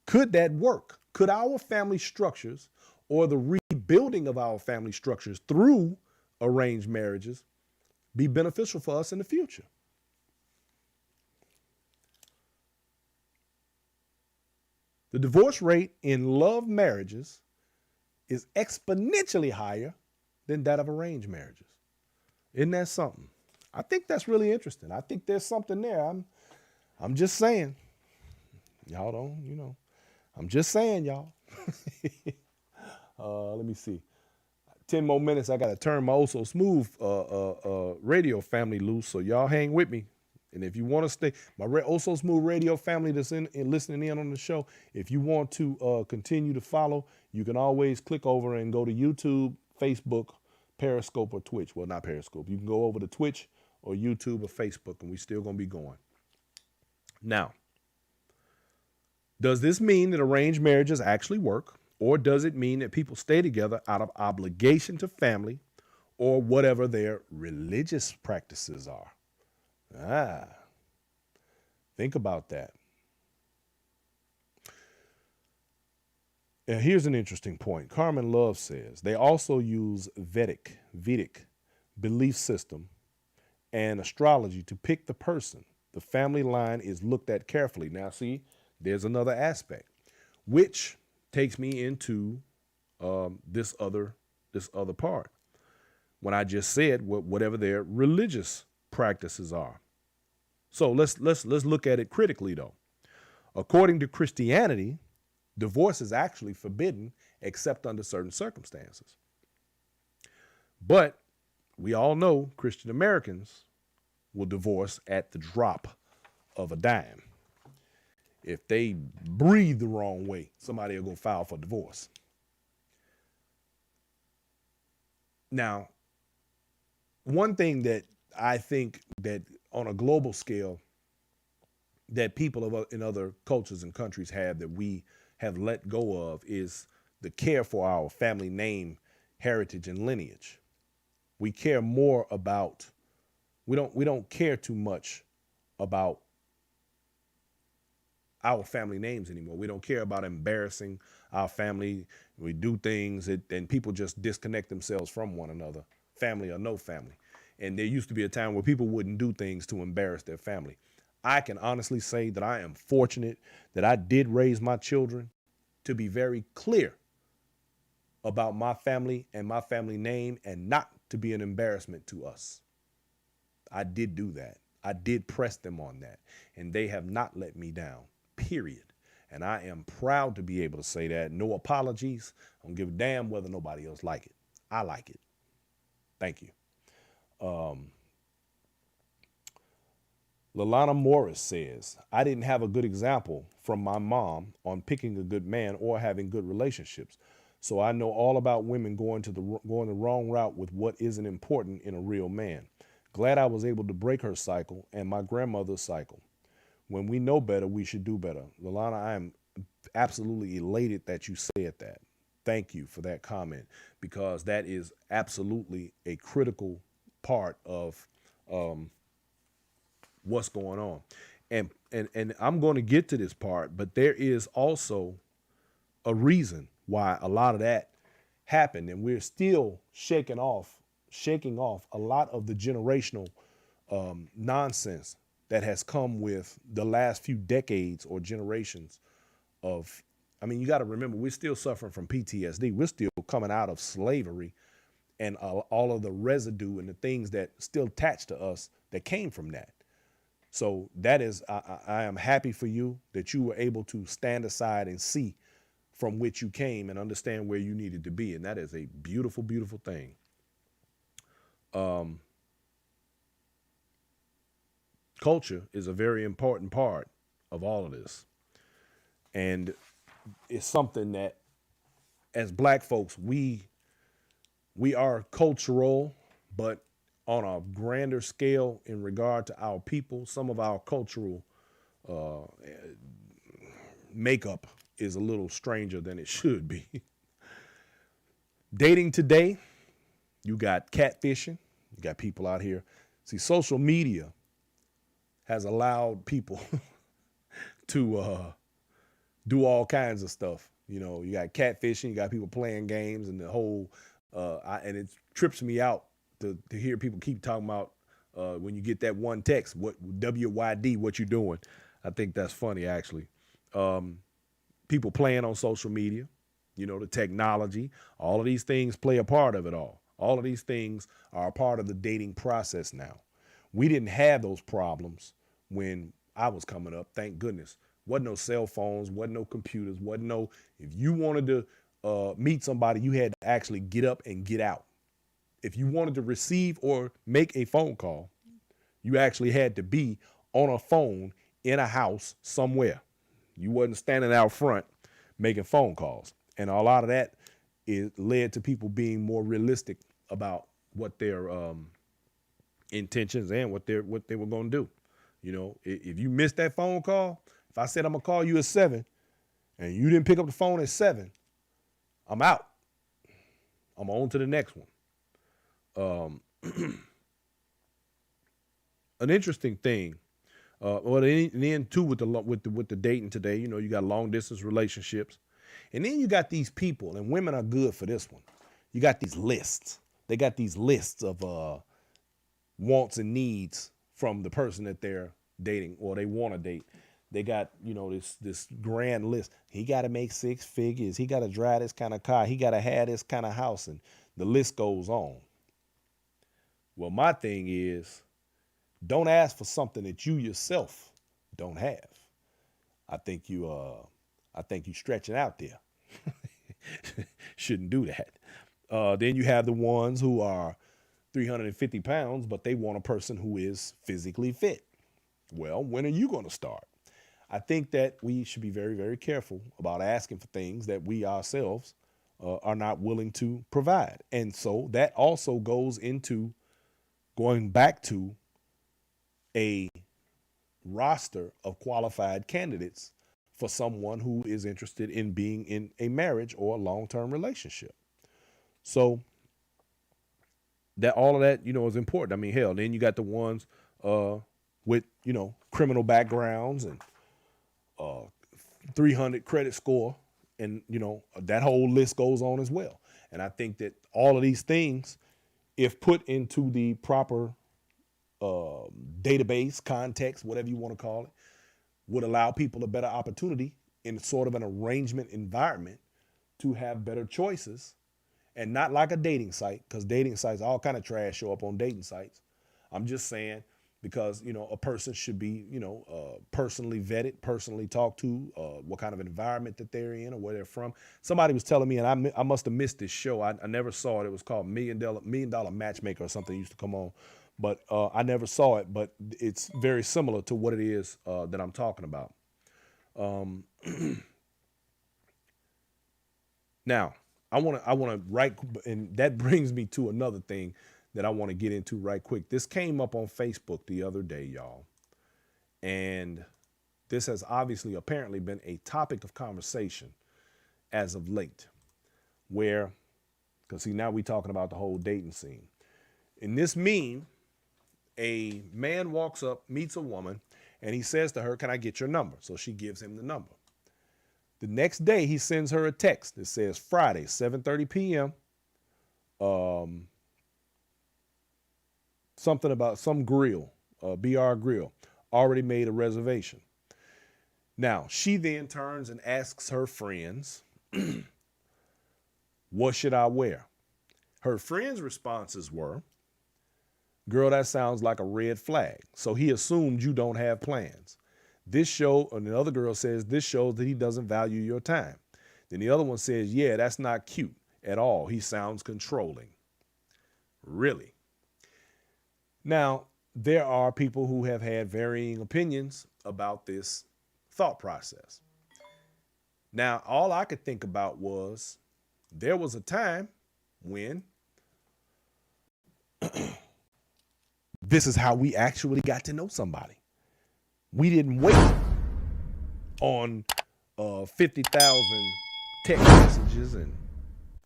Could that work? Could our family structures or the rebuilding of our family structures through arranged marriages be beneficial for us in the future? The divorce rate in love marriages is exponentially higher than that of arranged marriages. Isn't that something? I think that's really interesting. I think there's something there. I'm just saying. Y'all don't, I'm just saying, y'all. Let me see. 10 more minutes. I got to turn my Also Smooth radio family loose, so y'all hang with me. And if you want to stay, my Also Smooth radio family that's listening in on the show, if you want to continue to follow, you can always click over and go to YouTube, Facebook, Periscope, or Twitch. Well, not Periscope. You can go over to Twitch or YouTube or Facebook, and we're still going to be going. Now, does this mean that arranged marriages actually work? Or does it mean that people stay together out of obligation to family or whatever their religious practices are? Think about that. And here's an interesting point. Carmen Love says they also use Vedic belief system and astrology to pick the person. The family line is looked at carefully. Now, see, there's another aspect, which takes me into this other part. When I just said whatever their religious practices are. So let's look at it critically, though. According to Christianity, divorce is actually forbidden except under certain circumstances. But we all know Christian Americans will divorce at the drop of a dime. If they breathe the wrong way, somebody will go file for divorce. Now, one thing that I think that on a global scale that people in other cultures and countries have that we have let go of is the care for our family name, heritage, and lineage. We care more about, we don't care too much about our family names anymore. We don't care about embarrassing our family. We do things and people just disconnect themselves from one another, family or no family. And there used to be a time where people wouldn't do things to embarrass their family. I can honestly say that I am fortunate that I did raise my children to be very clear about my family and my family name and not to be an embarrassment to us. I did do that. I did press them on that, and they have not let me down, period. And I am proud to be able to say that. No apologies. I don't give a damn whether nobody else like it. I like it. Thank you. Lalana Morris says, I didn't have a good example from my mom on picking a good man or having good relationships. So I know all about women going the wrong route with what isn't important in a real man. Glad I was able to break her cycle and my grandmother's cycle. When we know better, we should do better. Lalana, I am absolutely elated that you said that. Thank you for that comment, because that is absolutely a critical part of what's going on. And I'm going to get to this part, but there is also a reason why a lot of that happened, and we're still shaking off shaking off a lot of the generational nonsense that has come with the last few decades or generations of, I mean, you got to remember, we're still suffering from PTSD. We're still coming out of slavery and all of the residue and the things that still attached to us that came from that. So that is, I am happy for you that you were able to stand aside and see from which you came and understand where you needed to be. And that is a beautiful, beautiful thing. Culture is a very important part of all of this. And it's something that as black folks, we are cultural, but on a grander scale in regard to our people, some of our cultural makeup is a little stranger than it should be. Dating today, you got catfishing, you got people out here. See, social media has allowed people to do all kinds of stuff. You know, you got catfishing, you got people playing games, and the whole, and it trips me out to hear people keep talking about when you get that one text, what WYD, what you doing? I think that's funny, actually. People playing on social media, you know, the technology, all of these things play a part of it all. All of these things are a part of the dating process now. We didn't have those problems when I was coming up, thank goodness. Wasn't no cell phones, wasn't no computers, wasn't no, if you wanted to meet somebody, you had to actually get up and get out. If you wanted to receive or make a phone call, you actually had to be on a phone in a house somewhere. You wasn't standing out front making phone calls. And a lot of that led to people being more realistic about what their intentions and what they were going to do. You know, if you missed that phone call, if I said I'm going to call you at 7 and you didn't pick up the phone at 7, I'm out. I'm on to the next one. An interesting thing, well, and then too with the dating today, you know, you got long distance relationships, and then you got these people, and women are good for this one. You got these lists. They got these lists of wants and needs from the person that they're dating or they want to date. They got, you know, this grand list. He got to make 6 figures. He got to drive this kind of car. He got to have this kind of house, and the list goes on. Well, my thing is, don't ask for something that you yourself don't have. I think you stretching out there. Shouldn't do that. Then you have the ones who are 350 pounds, but they want a person who is physically fit. Well, when are you going to start? I think that we should be very, very careful about asking for things that we ourselves are not willing to provide. And so that also goes into going back to a roster of qualified candidates for someone who is interested in being in a marriage or a long-term relationship. So that all of that, you know, is important. I mean, hell, then you got the ones with, you know, criminal backgrounds and 300 credit score. And, you know, that whole list goes on as well. And I think that all of these things, if put into the proper database, context, whatever you want to call it, would allow people a better opportunity in sort of an arrangement environment to have better choices, and not like a dating site, because dating sites, all kind of trash show up on dating sites. I'm just saying, because, you know, a person should be, you know, personally vetted, personally talked to, what kind of environment that they're in or where they're from. Somebody was telling me, and I must have missed this show. I never saw it. It was called Million Dollar Matchmaker or something. It used to come on, but I never saw it. But it's very similar to what it is that I'm talking about. Now, I want to write, and that brings me to another thing that I want to get into right quick. This came up on Facebook the other day, y'all. And this has obviously apparently been a topic of conversation as of late, where, because see, now we're talking about the whole dating scene. In this meme, a man walks up, meets a woman, and he says to her, "Can I get your number?" So she gives him the number. The next day, he sends her a text that says Friday, 7:30 p.m. something about some grill, BR Grill, already made a reservation. Now, she then turns and asks her friends, what should I wear? Her friends' responses were, girl, that sounds like a red flag. So he assumed you don't have plans. This show, and the other girl says, this shows that he doesn't value your time. Then the other one says, yeah, that's not cute at all. He sounds controlling. Really? Now, there are people who have had varying opinions about this thought process. Now, all I could think about was there was a time when this is how we actually got to know somebody. We didn't wait on 50,000 text messages and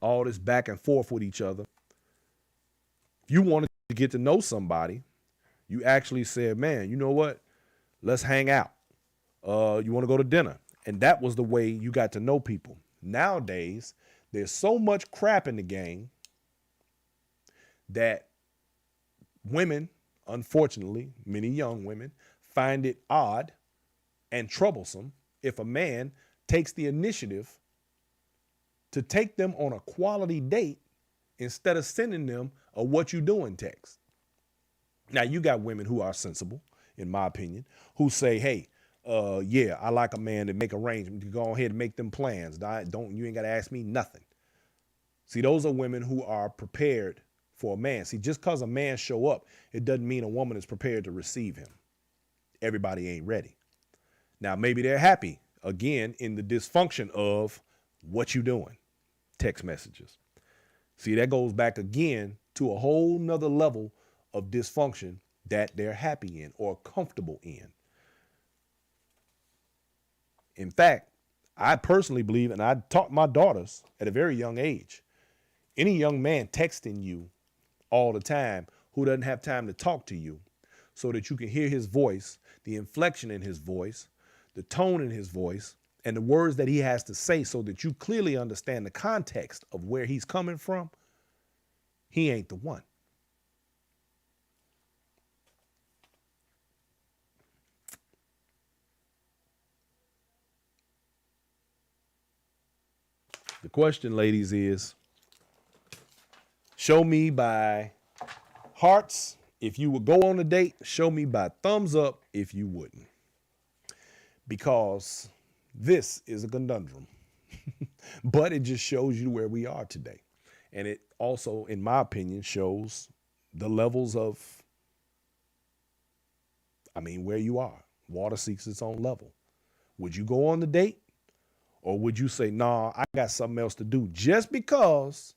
all this back and forth with each other. If you wanted to get to know somebody, you actually said, man, you know what? Let's hang out. You want to go to dinner? And that was the way you got to know people. Nowadays, there's so much crap in the game that women, unfortunately, many young women, find it odd and troublesome if a man takes the initiative to take them on a quality date instead of sending them a what you doing text. Now, you got women who are sensible, in my opinion, who say, hey, yeah, I like a man to make arrangements. You go ahead and make them plans. You ain't got to ask me nothing. See, those are women who are prepared for a man. See, just because a man show up, it doesn't mean a woman is prepared to receive him. Everybody ain't ready. Now, maybe they're happy, again, in the dysfunction of what you doing, text messages. See, that goes back again to a whole nother level of dysfunction that they're happy in or comfortable in. In fact, I personally believe, and I taught my daughters at a very young age, any young man texting you all the time who doesn't have time to talk to you so that you can hear his voice, the inflection in his voice, the tone in his voice, and the words that he has to say so that you clearly understand the context of where he's coming from, he ain't the one. The question, ladies, is show me by hearts if you would go on a date. Show me by thumbs up if you wouldn't. Because this is a conundrum. But it just shows you where we are today. And it also, in my opinion, shows the levels of, where you are. Water seeks its own level. Would you go on the date? Or would you say, nah, I got something else to do just because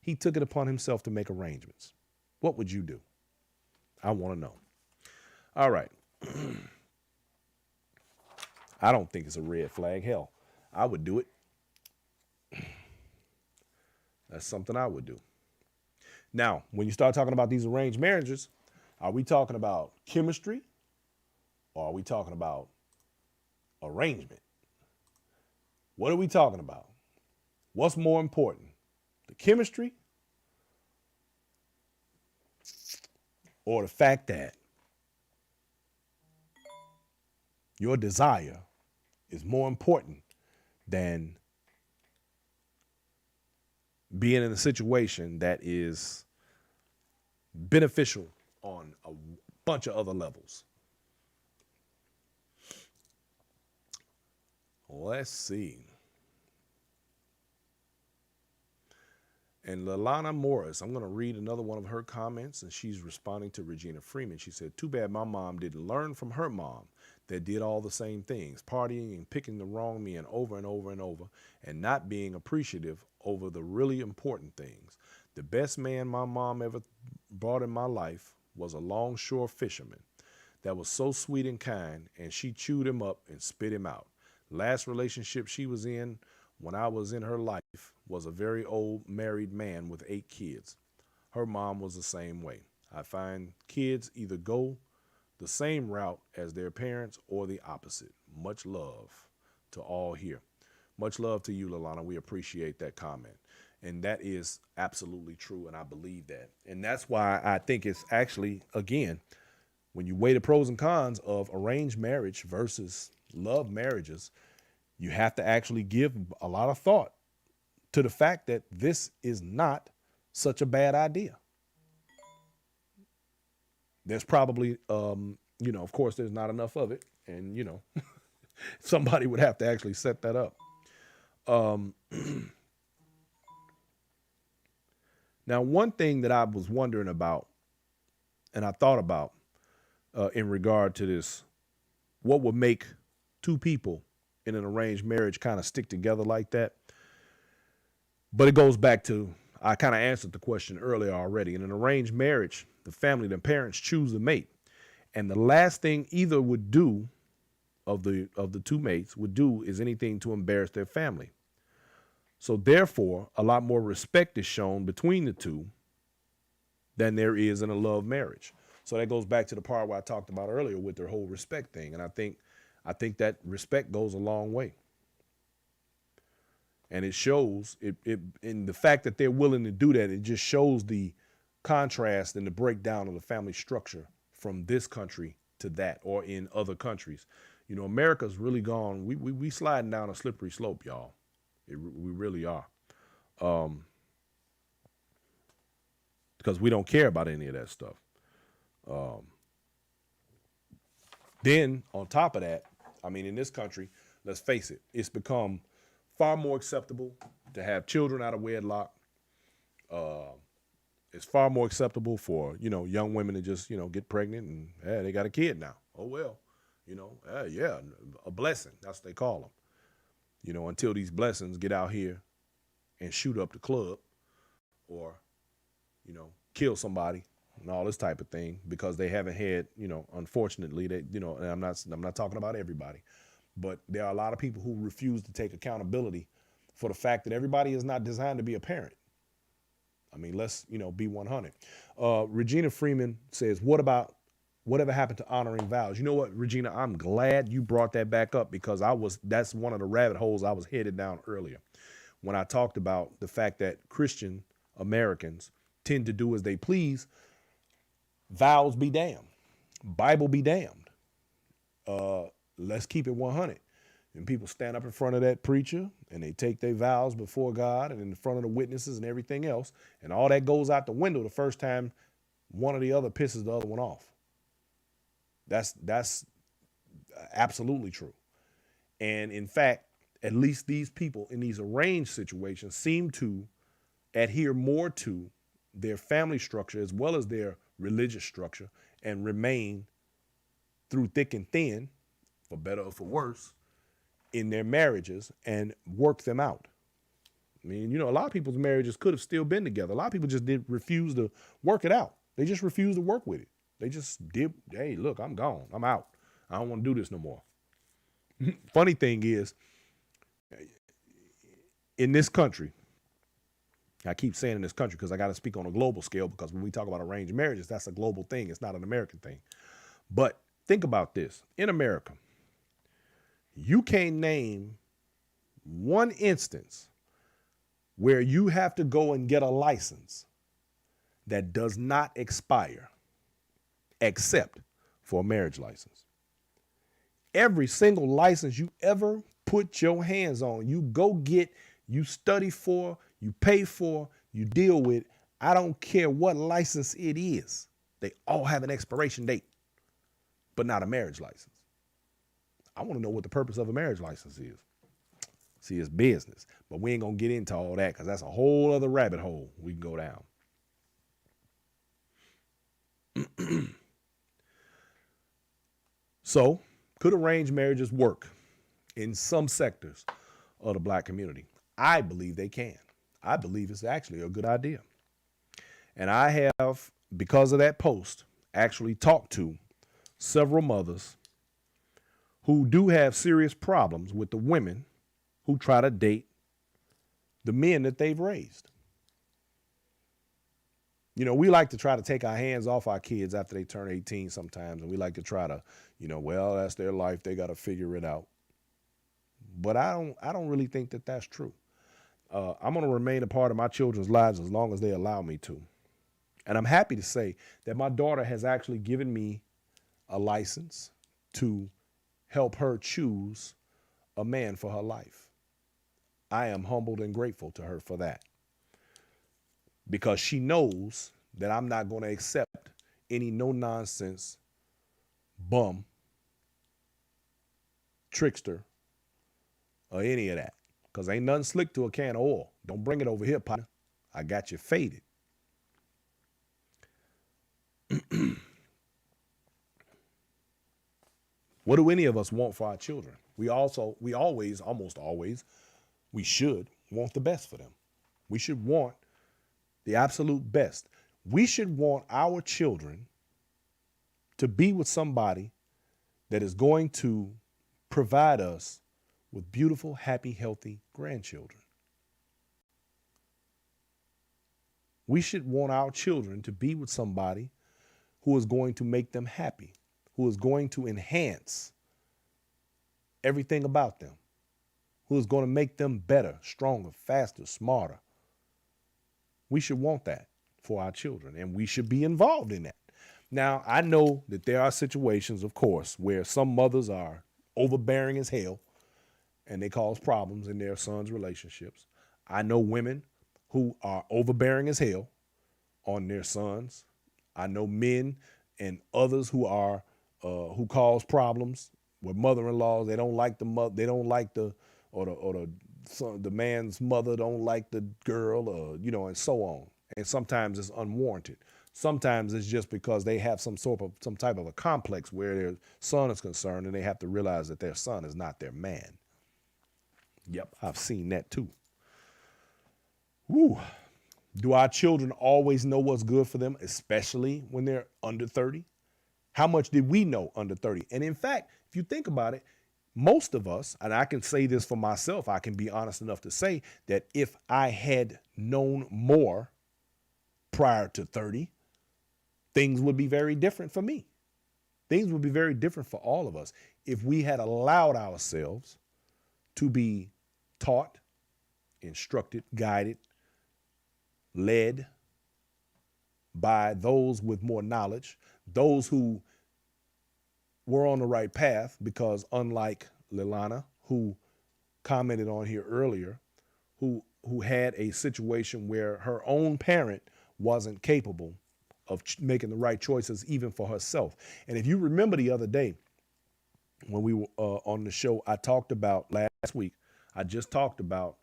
he took it upon himself to make arrangements? What would you do? I want to know. All right. I don't think it's a red flag. Hell, I would do it. That's something I would do. Now, when you start talking about these arranged marriages, are we talking about chemistry or are we talking about arrangement? What are we talking about? What's more important, the chemistry or the fact that your desire is more important than being in a situation that is beneficial on a bunch of other levels? Let's see. And Lalana Morris, I'm going to read another one of her comments, and she's responding to Regina Freeman. She said, too bad my mom didn't learn from her mom that did all the same things, partying and picking the wrong men over and over and over, and not being appreciative over the really important things. The best man my mom ever brought in my life was a longshore fisherman that was so sweet and kind, and she chewed him up and spit him out. Last relationship she was in when I was in her life was a very old married man with 8 kids. Her mom was the same way. I find kids either go the same route as their parents or the opposite. Much love to all here. Much love to you, Lalana. We appreciate that comment. And that is absolutely true. And I believe that. And that's why I think it's actually, again, when you weigh the pros and cons of arranged marriage versus love marriages, you have to actually give a lot of thought to the fact that this is not such a bad idea. There's probably, of course, there's not enough of it. And, somebody would have to actually set that up. Now, one thing that I was wondering about and I thought about in regard to this, what would make two people in an arranged marriage kind of stick together like that? But it goes back to, I kind of answered the question earlier already. In an arranged marriage, the family, the parents choose the mate. And the last thing either would do of the two mates would do is anything to embarrass their family. So therefore, a lot more respect is shown between the two than there is in a love marriage. So that goes back to the part where I talked about earlier with their whole respect thing. And I think that respect goes a long way. And it shows it in the fact that they're willing to do that. It just shows the contrast and the breakdown of the family structure from this country to that, or in other countries. America's really gone. We sliding down a slippery slope, y'all. We really are. Because we don't care about any of that stuff. Then on top of that, in this country, let's face it, it's become far more acceptable to have children out of wedlock. It's far more acceptable for, young women to just, get pregnant and they got a kid now. Oh, well, yeah, a blessing. That's what they call them. Until these blessings get out here and shoot up the club or, kill somebody and all this type of thing because they haven't had, unfortunately, and I'm not talking about everybody, but there are a lot of people who refuse to take accountability for the fact that everybody is not designed to be a parent. Let's, be 100. Regina Freeman says, whatever happened to honoring vows? You know what, Regina, I'm glad you brought that back up because that's one of the rabbit holes I was headed down earlier when I talked about the fact that Christian Americans tend to do as they please. Vows be damned. Bible be damned. Let's keep it 100. And people stand up in front of that preacher and they take their vows before God and in front of the witnesses and everything else. And all that goes out the window the first time one or the other pisses the other one off. That's absolutely true. And in fact, at least these people in these arranged situations seem to adhere more to their family structure as well as their religious structure and remain through thick and thin, for better or for worse, in their marriages and work them out. A lot of people's marriages could have still been together. A lot of people just refuse to work it out. They just refuse to work with it. They just did, hey, look, I'm gone. I'm out. I don't want to do this no more. Funny thing is, in this country, I keep saying in this country because I got to speak on a global scale because when we talk about arranged marriages, that's a global thing. It's not an American thing. But think about this. In America, you can't name one instance where you have to go and get a license that does not expire except for a marriage license. Every single license you ever put your hands on, you go get, you study for, you pay for, you deal with, I don't care what license it is. They all have an expiration date, but not a marriage license. I want to know what the purpose of a marriage license is. See, it's business, but we ain't going to get into all that because that's a whole other rabbit hole we can go down. So, could arranged marriages work in some sectors of the black community? I believe they can. I believe it's actually a good idea. And I have, because of that post, actually talked to several mothers who do have serious problems with the women who try to date the men that they've raised. We like to try to take our hands off our kids after they turn 18 sometimes, and we like to try to, well, that's their life. They got to figure it out. But I don't really think that that's true. I'm going to remain a part of my children's lives as long as they allow me to. And I'm happy to say that my daughter has actually given me a license to help her choose a man for her life. I am humbled and grateful to her for that, because she knows that I'm not going to accept any no nonsense bum, trickster, or any of that. Because ain't nothing slick to a can of oil. Don't bring it over here, partner. I got you faded. What do any of us want for our children? We always, almost always, we should want the best for them. We should want the absolute best. We should want our children to be with somebody that is going to provide us with beautiful, happy, healthy grandchildren. We should want our children to be with somebody who is going to make them happy, who is going to enhance everything about them, who is going to make them better, stronger, faster, smarter. We should want that for our children, and we should be involved in that. Now, I know that there are situations, of course, where some mothers are overbearing as hell and they cause problems in their sons' relationships. I know women who are overbearing as hell on their sons. I know men and others who are who cause problems with mother-in-laws. They don't like the mother. They don't like the son, the man's mother don't like the girl, and so on. And sometimes it's unwarranted. Sometimes it's just because they have some type of a complex where their son is concerned, and they have to realize that their son is not their man. Yep, I've seen that too. Woo. Do our children always know what's good for them, especially when they're under 30? How much did we know under 30? And in fact, if you think about it, most of us, and I can say this for myself, I can be honest enough to say that if I had known more prior to 30, things would be very different for me. Things would be very different for all of us if we had allowed ourselves to be taught, instructed, guided, led by those with more knowledge, those who were on the right path, because unlike Lilana, who commented on here earlier, who had a situation where her own parent wasn't capable of making the right choices even for herself. And if you remember the other day when we were on the show, I talked about last week, I just talked about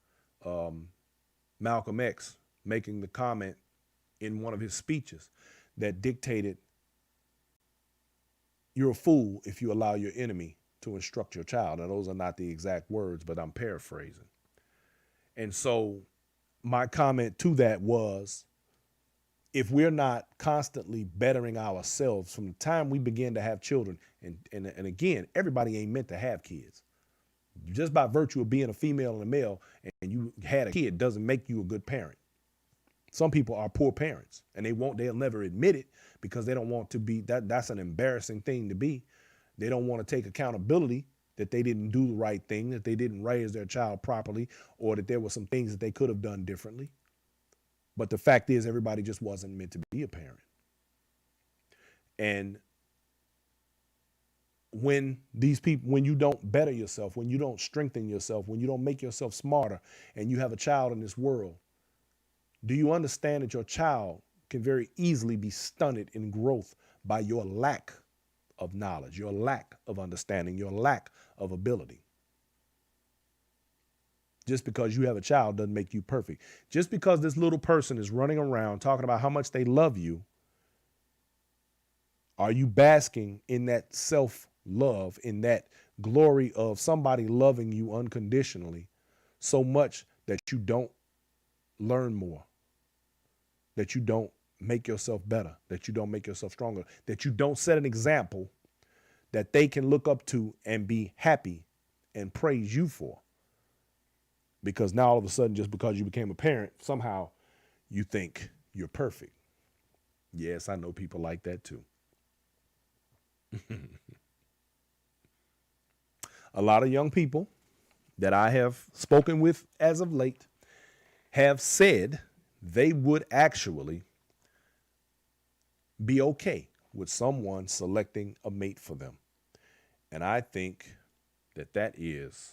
Malcolm X making the comment in one of his speeches that dictated, you're a fool if you allow your enemy to instruct your child. Now, those are not the exact words, but I'm paraphrasing. And so my comment to that was, if we're not constantly bettering ourselves from the time we begin to have children, and again, everybody ain't meant to have kids. Just by virtue of being a female and a male and you had a kid doesn't make you a good parent. Some people are poor parents, and they'll never admit it because they don't want to be, that's an embarrassing thing to be. They don't want to take accountability that they didn't do the right thing, that they didn't raise their child properly, or that there were some things that they could have done differently. But the fact is, everybody just wasn't meant to be a parent. And when you don't better yourself, when you don't strengthen yourself, when you don't make yourself smarter, and you have a child in this world, do you understand that your child can very easily be stunted in growth by your lack of knowledge, your lack of understanding, your lack of ability? Just because you have a child doesn't make you perfect. Just because this little person is running around talking about how much they love you, are you basking in that self-love, in that glory of somebody loving you unconditionally so much that you don't learn more, that you don't make yourself better, that you don't make yourself stronger, that you don't set an example that they can look up to and be happy and praise you for? Because now all of a sudden, just because you became a parent, somehow you think you're perfect. Yes, I know people like that too. A lot of young people that I have spoken with as of late have said they would actually be okay with someone selecting a mate for them. And I think that that is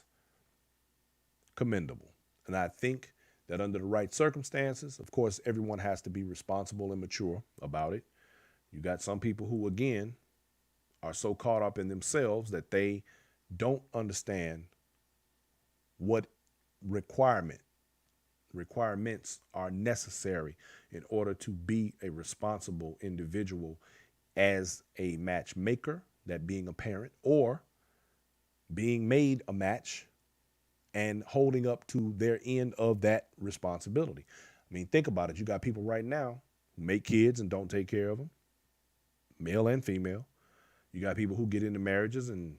commendable. And I think that under the right circumstances, of course, everyone has to be responsible and mature about it. You got some people who, again, are so caught up in themselves that they don't understand what requirements are necessary in order to be a responsible individual as a matchmaker, that being a parent, or being made a match and holding up to their end of that responsibility. I mean, think about it. You got people right now who make kids and don't take care of them, male and female. You got people who get into marriages and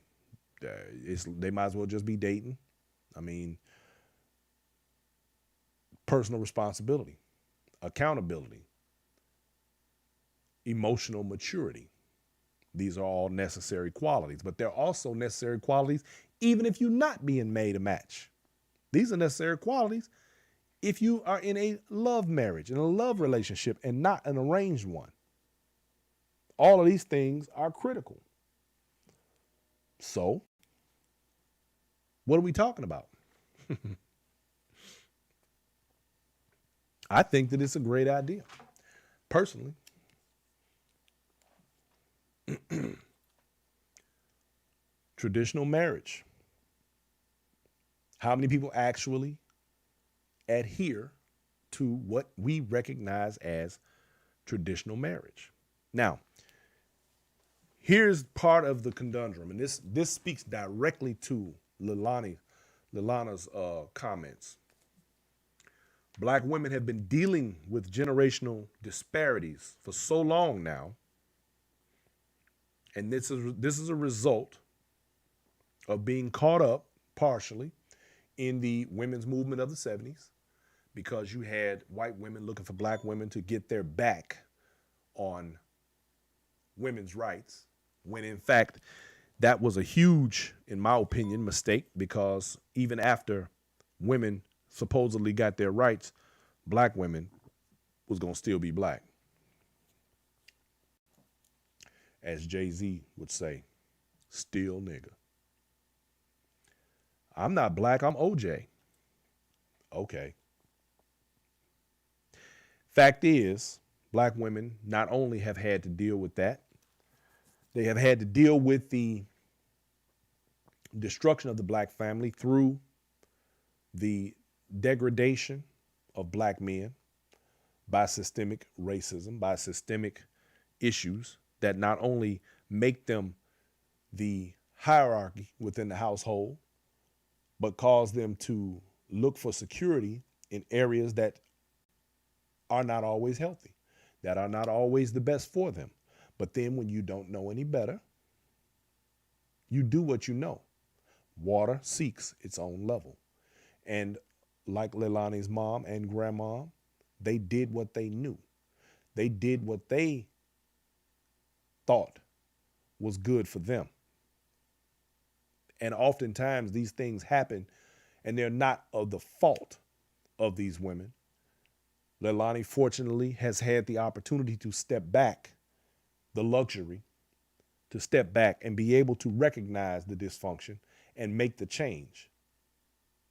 they might as well just be dating. I mean, personal responsibility, accountability, emotional maturity. These are all necessary qualities, but they're also necessary qualities even if you're not being made a match. These are necessary qualities if you are in a love marriage, in a love relationship, and not an arranged one. All of these things are critical. So, what are we talking about? I think that it's a great idea, personally. Traditional marriage. How many people actually adhere to what we recognize as traditional marriage? Now, here's part of the conundrum, and this speaks directly to Lilana's comments. Black women have been dealing with generational disparities for so long now, and this is a result of being caught up partially in the women's movement of the 70s, because you had white women looking for black women to get their back on women's rights, when in fact that was a huge, in my opinion, mistake, because even after women supposedly got their rights, black women was going to still be black. As Jay-Z would say, still nigga. I'm not black, I'm OJ. Okay. Fact is, black women not only have had to deal with that, they have had to deal with the destruction of the black family through the degradation of black men by systemic racism, by systemic issues that not only make them the hierarchy within the household, but cause them to look for security in areas that are not always healthy, that are not always the best for them. But then when you don't know any better, you do what you know. Water seeks its own level. And like Leilani's mom and grandma, they did what they knew. They did what they thought was good for them. And oftentimes these things happen and they're not of the fault of these women. Leilani, fortunately, has had the opportunity to step back, the luxury to step back and be able to recognize the dysfunction and make the change.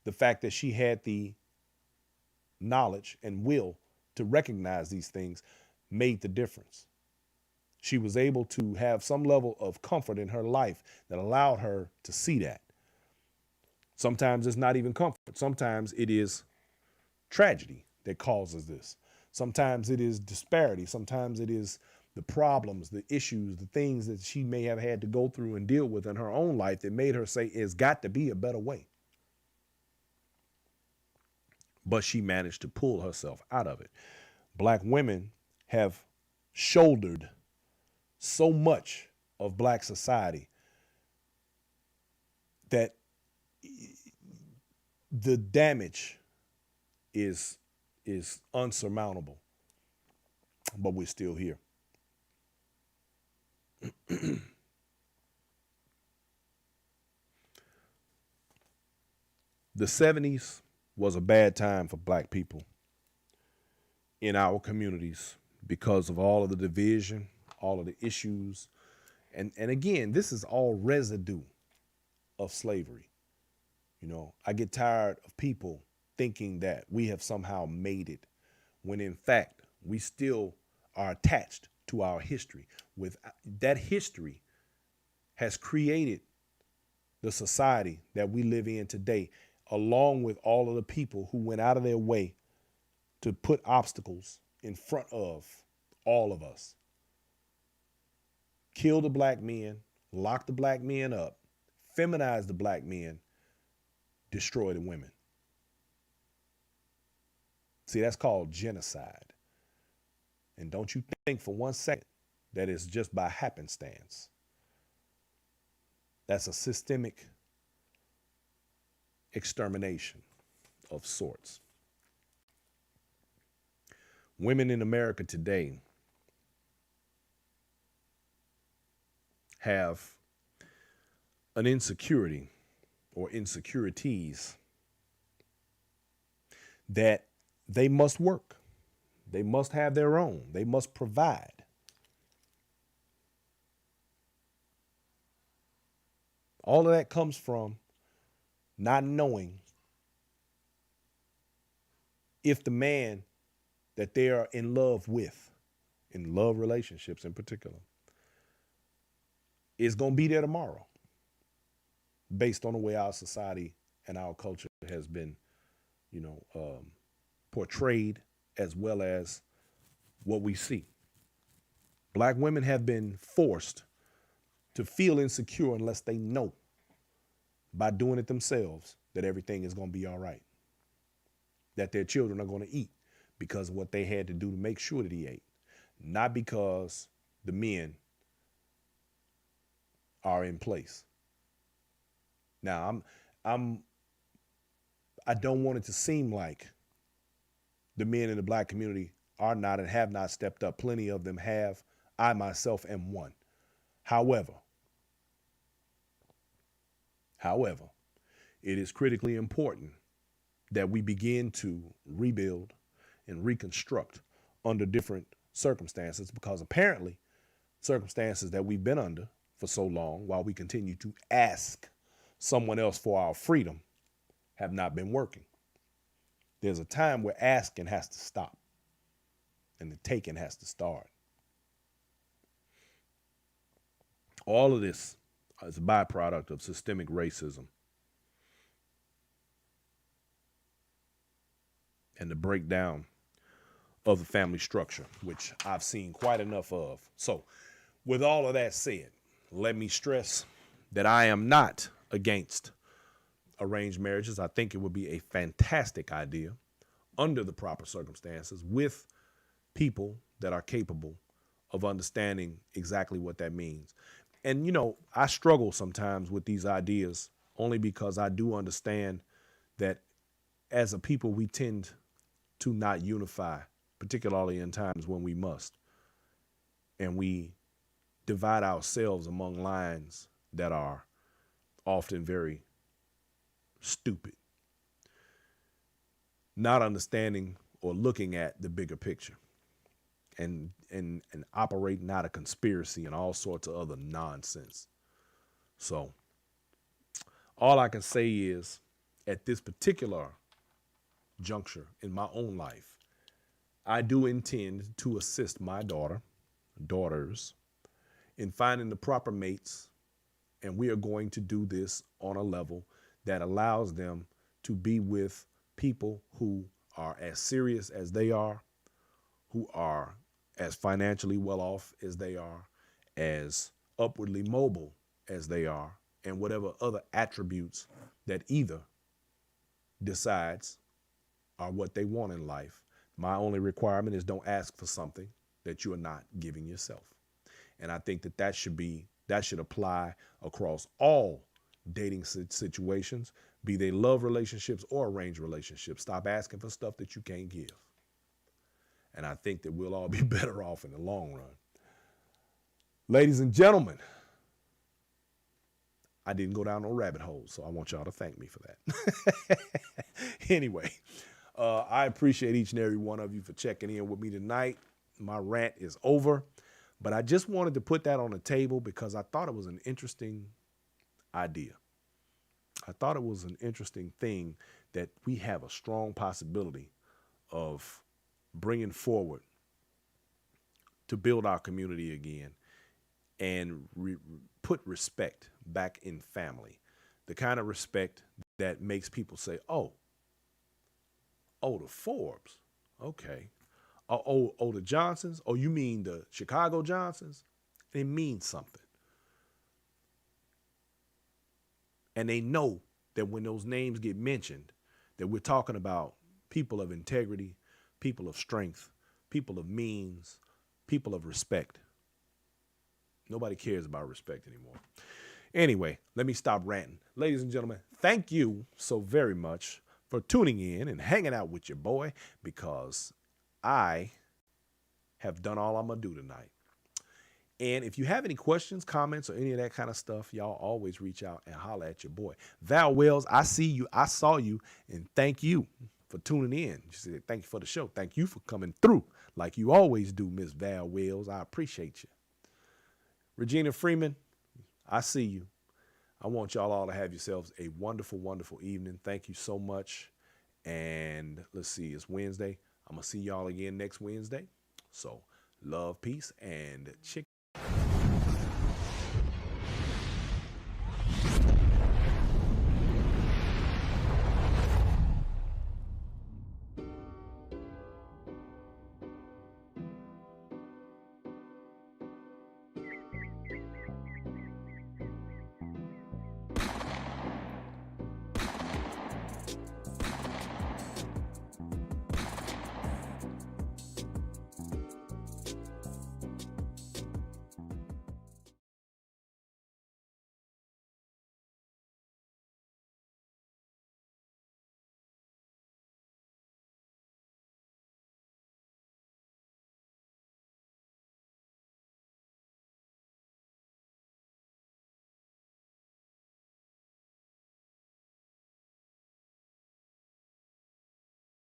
The fact that she had the knowledge and will to recognize these things made the difference. She was able to have some level of comfort in her life that allowed her to see that. Sometimes it's not even comfort. Sometimes it is tragedy that causes this. Sometimes it is disparity. Sometimes it is the problems, the issues, the things that she may have had to go through and deal with in her own life that made her say, it's got to be a better way. But she managed to pull herself out of it. Black women have shouldered so much of black society that the damage is unsurmountable, but we're still here. The 70s was a bad time for black people in our communities because of all of the division, all of the issues. And again, this is all residue of slavery. You know, I get tired of people thinking that we have somehow made it when in fact we still are attached to our history. With that history has created the society that we live in today, along with all of the people who went out of their way to put obstacles in front of all of us. Kill the black men, lock the black men up, feminize the black men, destroy the women. See, that's called genocide. And don't you think for one second that it's just by happenstance. That's a systemic extermination of sorts. Women in America today have an insecurity or insecurities that they must work. They must have their own. They must provide. All of that comes from not knowing if the man that they are in love with, in love relationships in particular, is going to be there tomorrow based on the way our society and our culture has been, portrayed, as well as what we see. Black women have been forced to feel insecure unless they know by doing it themselves that everything is going to be all right, that their children are going to eat because of what they had to do to make sure that he ate, not because the men are in place. Now, I don't want it to seem like the men in the black community are not and have not stepped up. Plenty of them have. I myself am one. However, it is critically important that we begin to rebuild and reconstruct under different circumstances, because apparently circumstances that we've been under for so long, while we continue to ask someone else for our freedom, have not been working. There's a time where asking has to stop and the taking has to start. All of this is a byproduct of systemic racism and the breakdown of the family structure, which I've seen quite enough of. So, with all of that said, let me stress that I am not against arranged marriages. I think it would be a fantastic idea under the proper circumstances with people that are capable of understanding exactly what that means. And, I struggle sometimes with these ideas only because I do understand that as a people, we tend to not unify, particularly in times when we must. And we divide ourselves among lines that are often very stupid, not understanding or looking at the bigger picture, and operating out of conspiracy and all sorts of other nonsense. So all I can say is, at this particular juncture in my own life, I do intend to assist my daughters in finding the proper mates, and we are going to do this on a level that allows them to be with people who are as serious as they are, who are as financially well off as they are, as upwardly mobile as they are, and whatever other attributes that either decides are what they want in life. My only requirement is don't ask for something that you are not giving yourself. And I think that should apply across all dating situations, be they love relationships or arranged relationships. Stop asking for stuff that you can't give. And I think that we'll all be better off in the long run. Ladies and gentlemen, I didn't go down no rabbit hole, so I want y'all to thank me for that. Anyway, I appreciate each and every one of you for checking in with me tonight. My rant is over, but I just wanted to put that on the table because I thought it was an interesting idea. I thought it was an interesting thing that we have a strong possibility of bringing forward to build our community again and put respect back in family. The kind of respect that makes people say, oh, the Forbes. Okay. Oh, the Johnsons. Oh, you mean the Chicago Johnsons? They mean something. And they know that when those names get mentioned, that we're talking about people of integrity, people of strength, people of means, people of respect. Nobody cares about respect anymore. Anyway, let me stop ranting. Ladies and gentlemen, thank you so very much for tuning in and hanging out with your boy, because I have done all I'm going to do tonight. And if you have any questions, comments, or any of that kind of stuff, y'all always reach out and holler at your boy. Val Wells, I see you. I saw you. And thank you for tuning in. She said, thank you for the show. Thank you for coming through like you always do, Miss Val Wells. I appreciate you. Regina Freeman, I see you. I want y'all all to have yourselves a wonderful, wonderful evening. Thank you so much. And let's see, it's Wednesday. I'm going to see y'all again next Wednesday. So love, peace, and chicken.